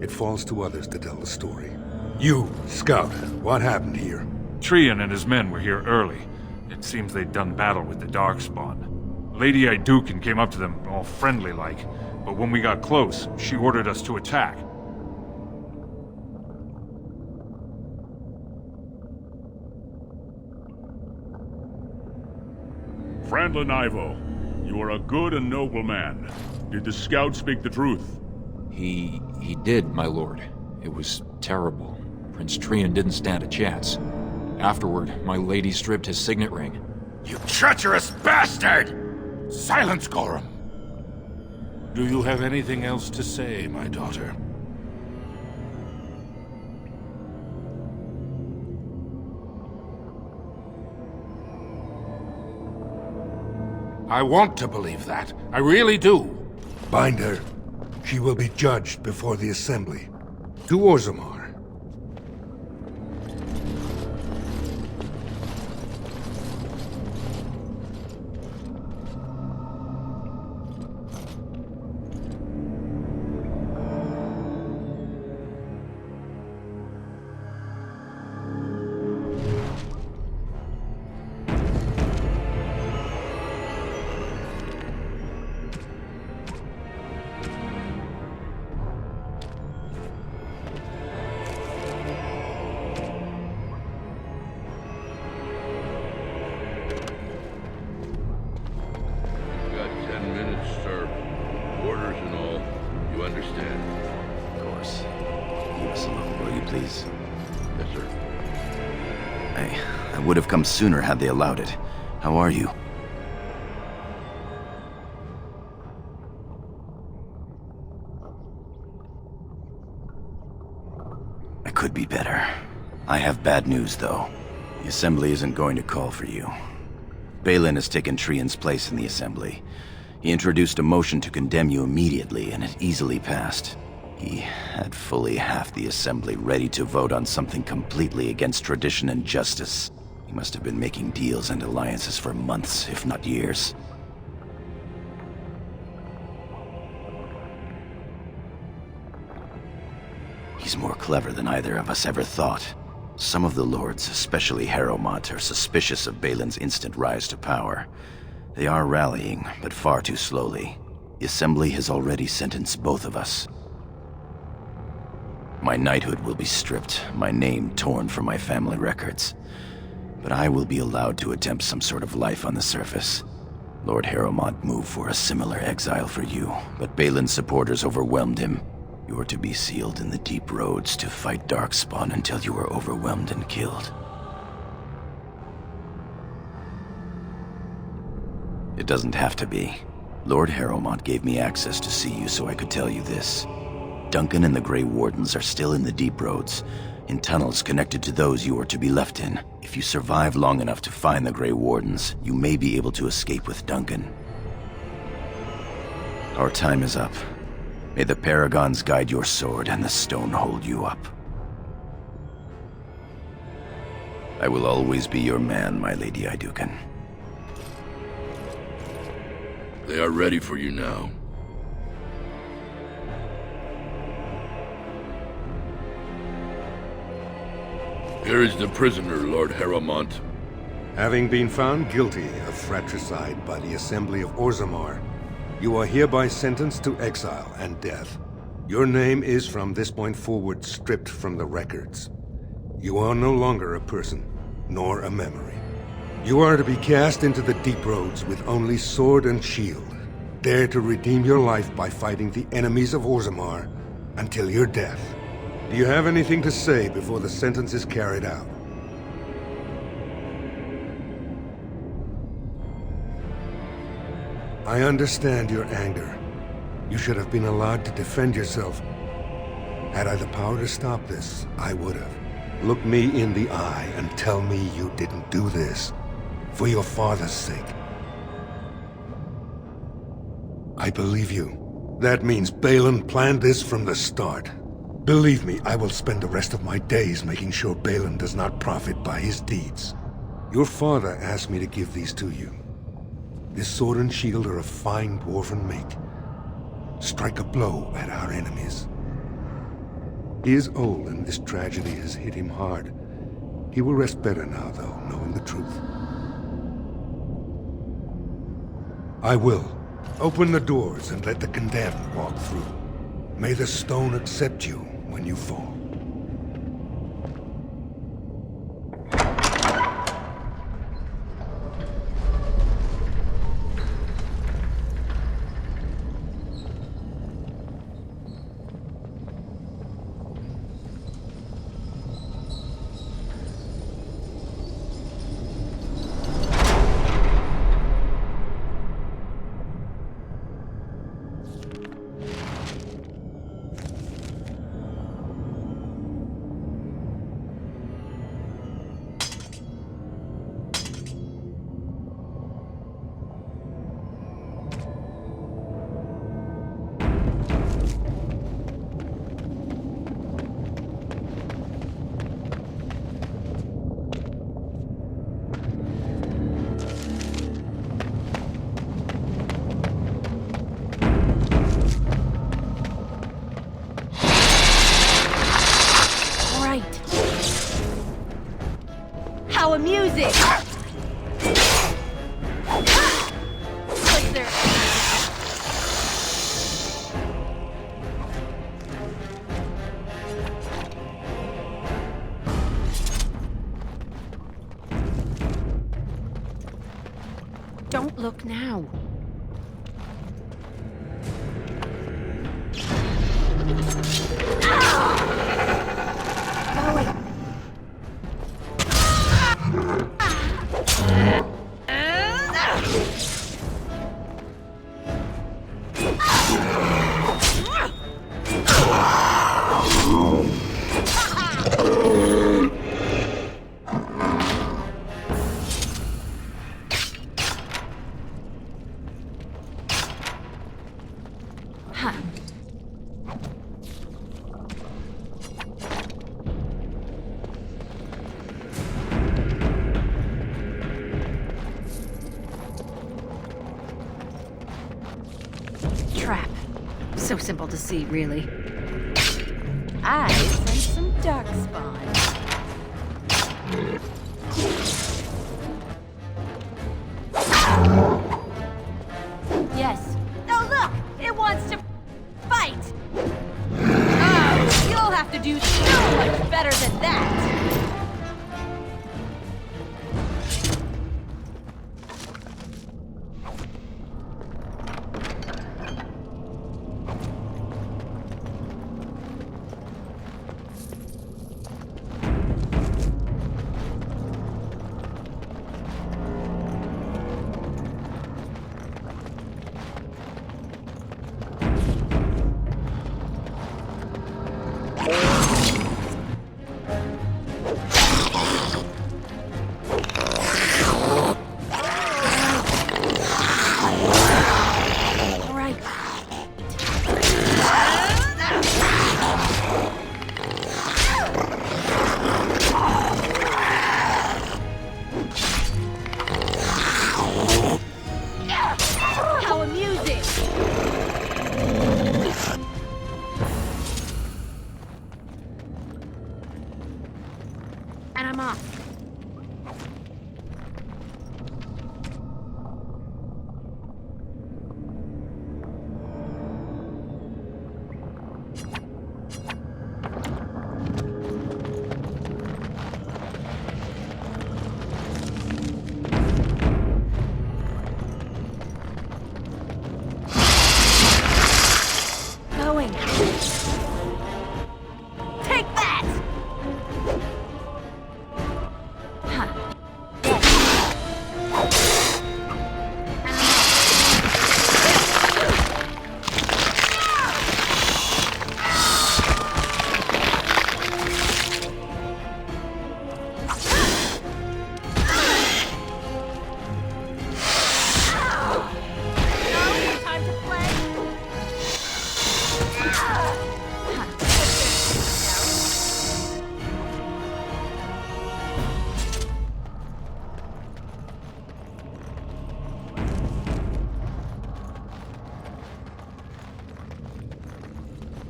It falls to others to tell the story. You, Scout, what happened here? Trian and his men were here early. It seems they'd done battle with the Darkspawn. Lady Iduken came up to them, all friendly-like, but when we got close, she ordered us to attack. Frandlin Ivo, you are a good and noble man. Did the scout speak the truth? He did, my lord. It was terrible. Prince Trian didn't stand a chance. Afterward, my lady stripped his signet ring. You treacherous bastard! Silence, Gorham! Do you have anything else to say, my daughter? I want to believe that. I really do. Bind her. She will be judged before the Assembly. To Orzammar. understand. Of course. Leave us alone, will you please? Yes, sir. I would have come sooner had they allowed it. How are you? I could be better. I have bad news, though. The Assembly isn't going to call for you. Bhelen has taken Trian's place in the Assembly. He introduced a motion to condemn you immediately, and it easily passed. He had fully half the Assembly ready to vote on something completely against tradition and justice. He must have been making deals and alliances for months, if not years. He's more clever than either of us ever thought. Some of the lords, especially Harrowmont, are suspicious of Bhelen's instant rise to power. They are rallying, but far too slowly. The Assembly has already sentenced both of us. My knighthood will be stripped, my name torn from my family records. But I will be allowed to attempt some sort of life on the surface. Lord Harrowmont moved for a similar exile for you, but Bhelen's supporters overwhelmed him. You are to be sealed in the deep roads to fight Darkspawn until you are overwhelmed and killed. It doesn't have to be. Lord Harrowmont gave me access to see you so I could tell you this. Duncan and the Grey Wardens are still in the deep roads, in tunnels connected to those you are to be left in. If you survive long enough to find the Grey Wardens, you may be able to escape with Duncan. Our time is up. May the Paragons guide your sword and the stone hold you up. I will always be your man, my Lady Iduken. They are ready for you now. Here is the prisoner, Lord Harrowmont. Having been found guilty of fratricide by the Assembly of Orzammar, you are hereby sentenced to exile and death. Your name is from this point forward stripped from the records. You are no longer a person, nor a memory. You are to be cast into the deep roads with only sword and shield. Dare to redeem your life by fighting the enemies of Orzammar until your death. Do you have anything to say before the sentence is carried out? I understand your anger. You should have been allowed to defend yourself. Had I the power to stop this, I would have. Look me in the eye and tell me you didn't do this for your father's sake. I believe you. That means Bhelen planned this from the start. Believe me, I will spend the rest of my days making sure Bhelen does not profit by his deeds. Your father asked me to give these to you. This sword and shield are of fine dwarven make. Strike a blow at our enemies. He is old and this tragedy has hit him hard. He will rest better now, though, knowing the truth. I will. Open the doors and let the condemned walk through. May the stone accept you when you fall. How amusing! Don't look now. Trap. So simple to see, really. I sense some darkspawn. Yes. Oh, look! It wants to fight! Oh, you'll have to do so much better than that!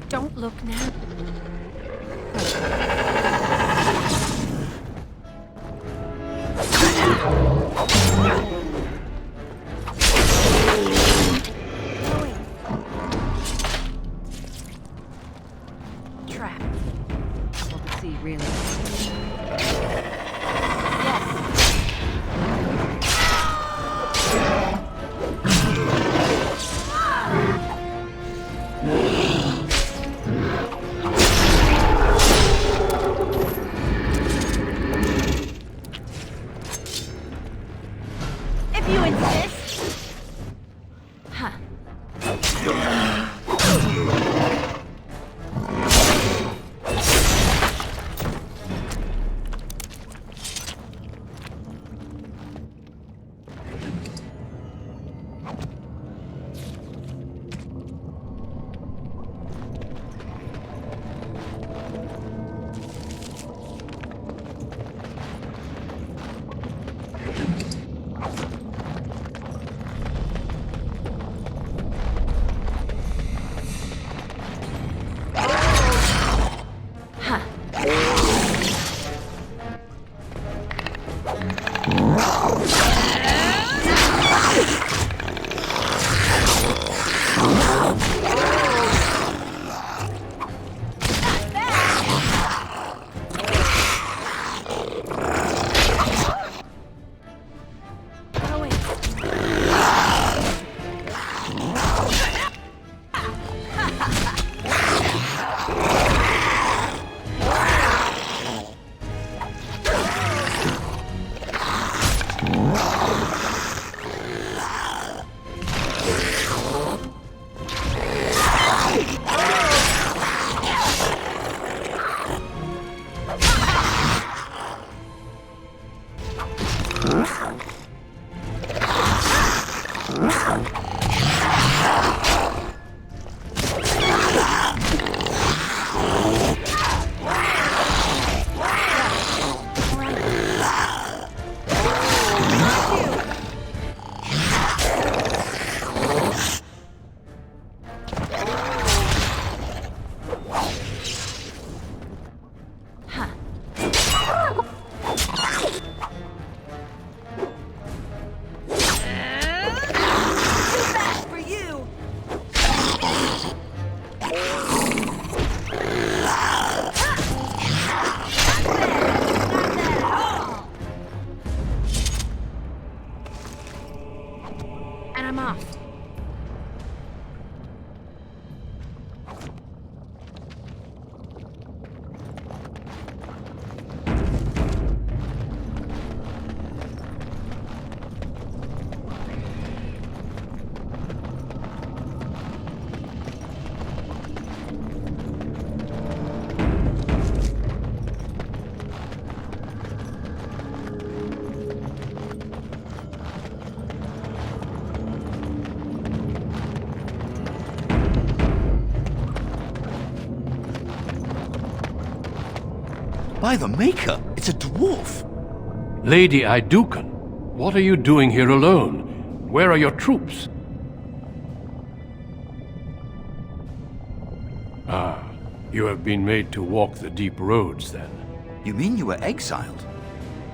Don't look now. Trap. Well, to see, really. By the Maker, it's a dwarf! Lady Iduken, what are you doing here alone? Where are your troops? Ah, you have been made to walk the deep roads, then. You mean you were exiled?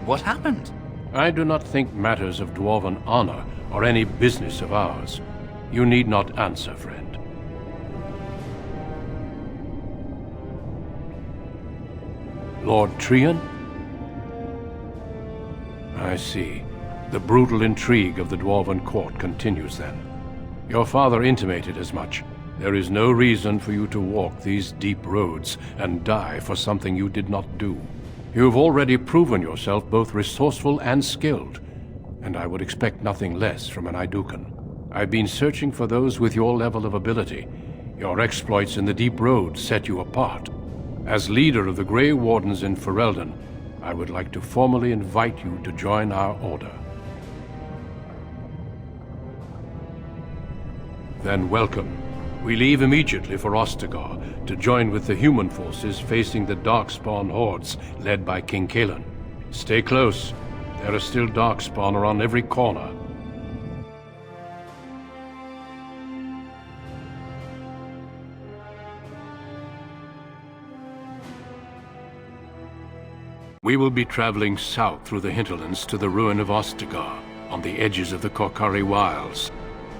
What happened? I do not think matters of dwarven honor are any business of ours. You need not answer, friend. Lord Trian? I see. The brutal intrigue of the Dwarven court continues then. Your father intimated as much. There is no reason for you to walk these deep roads and die for something you did not do. You have already proven yourself both resourceful and skilled, and I would expect nothing less from an Iduken. I've been searching for those with your level of ability. Your exploits in the deep roads set you apart. As leader of the Grey Wardens in Ferelden, I would like to formally invite you to join our order. Then welcome. We leave immediately for Ostagar to join with the human forces facing the Darkspawn hordes led by King Bhelen. Stay close. There are still Darkspawn around every corner. We will be traveling south through the hinterlands to the ruin of Ostagar, on the edges of the Korkari Wilds.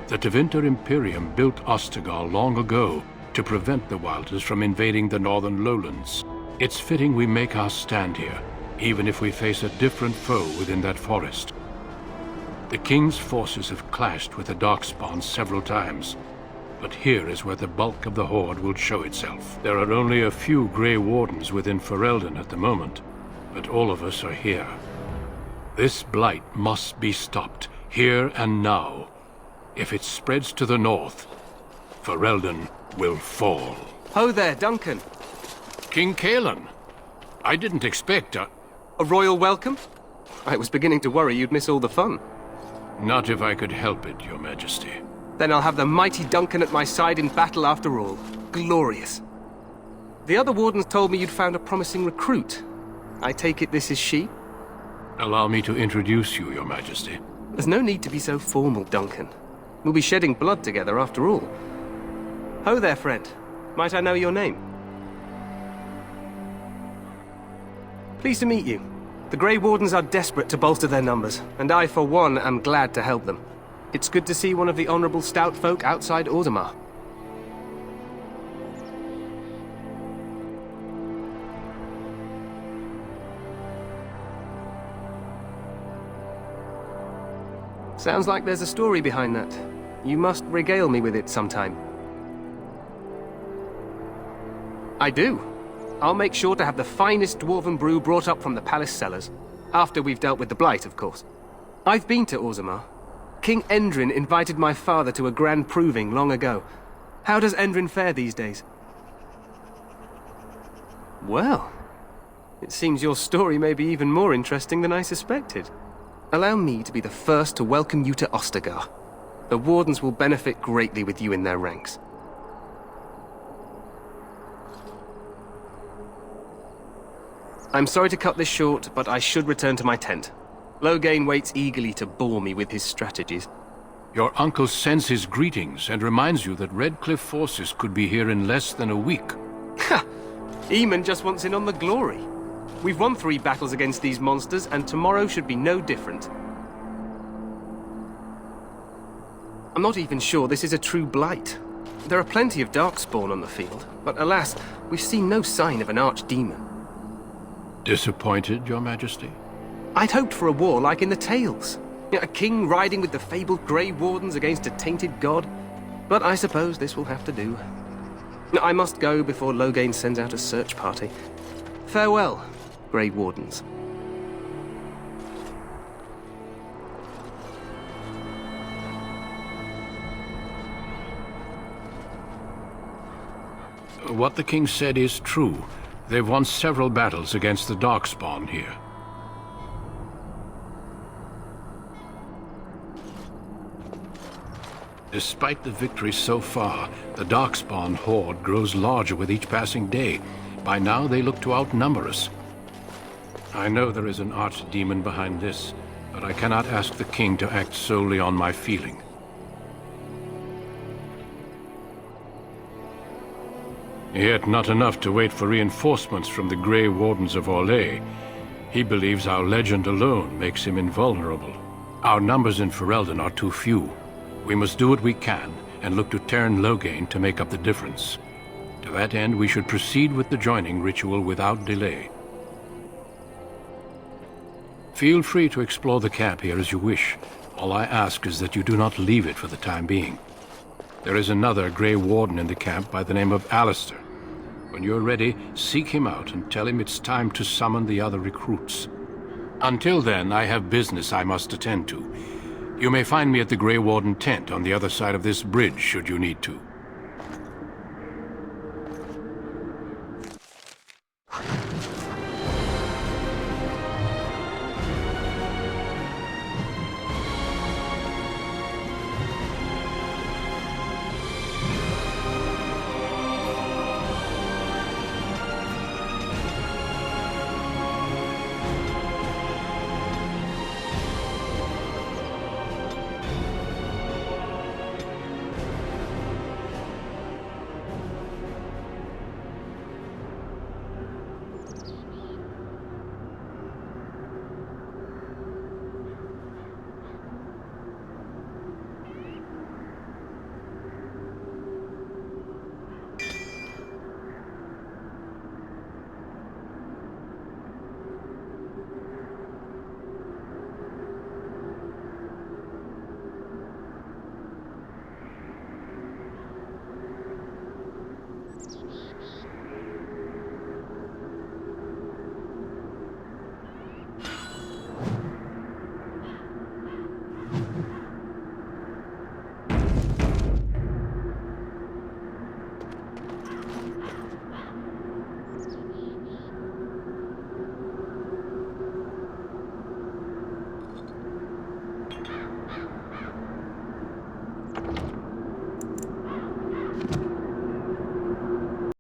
The Tevinter Imperium built Ostagar long ago to prevent the Wilders from invading the northern lowlands. It's fitting we make our stand here, even if we face a different foe within that forest. The King's forces have clashed with the Darkspawn several times, but here is where the bulk of the Horde will show itself. There are only a few Grey Wardens within Ferelden at the moment, but all of us are here. This blight must be stopped, here and now. If it spreads to the north, Ferelden will fall. Ho there, Duncan. King Bhelen. I didn't expect a royal welcome? I was beginning to worry you'd miss all the fun. Not if I could help it, Your Majesty. Then I'll have the mighty Duncan at my side in battle after all. Glorious. The other wardens told me you'd found a promising recruit. I take it this is she? Allow me to introduce you, Your Majesty. There's no need to be so formal, Duncan. We'll be shedding blood together after all. Ho there, friend. Might I know your name? Pleased to meet you. The Grey Wardens are desperate to bolster their numbers, and I, for one, am glad to help them. It's good to see one of the honorable stout folk outside Orzammar. Sounds like there's a story behind that. You must regale me with it sometime. I do. I'll make sure to have the finest dwarven brew brought up from the palace cellars. After we've dealt with the blight, of course. I've been to Orzammar. King Endrin invited my father to a grand proving long ago. How does Endrin fare these days? Well, it seems your story may be even more interesting than I suspected. Allow me to be the first to welcome you to Ostagar. The Wardens will benefit greatly with you in their ranks. I'm sorry to cut this short, but I should return to my tent. Loghain waits eagerly to bore me with his strategies. Your uncle sends his greetings and reminds you that Redcliffe forces could be here in less than a week. Ha! Eamon just wants in on the glory. We've won 3 battles against these monsters, and tomorrow should be no different. I'm not even sure this is a true blight. There are plenty of Darkspawn on the field, but alas, we've seen no sign of an archdemon. Disappointed, Your Majesty? I'd hoped for a war like in the tales. A king riding with the fabled Grey Wardens against a tainted god. But I suppose this will have to do. I must go before Loghain sends out a search party. Farewell, Grey Wardens. What the king said is true. They've won several battles against the Darkspawn here. Despite the victories so far, the Darkspawn horde grows larger with each passing day. By now, they look to outnumber us. I know there is an archdemon behind this, but I cannot ask the king to act solely on my feeling. Yet not enough to wait for reinforcements from the Grey Wardens of Orlais. He believes our legend alone makes him invulnerable. Our numbers in Ferelden are too few. We must do what we can, and look to Teyrn Loghain to make up the difference. To that end, we should proceed with the joining ritual without delay. Feel free to explore the camp here as you wish. All I ask is that you do not leave it for the time being. There is another Grey Warden in the camp by the name of Alistair. When you're ready, seek him out and tell him it's time to summon the other recruits. Until then, I have business I must attend to. You may find me at the Grey Warden tent on the other side of this bridge, should you need to.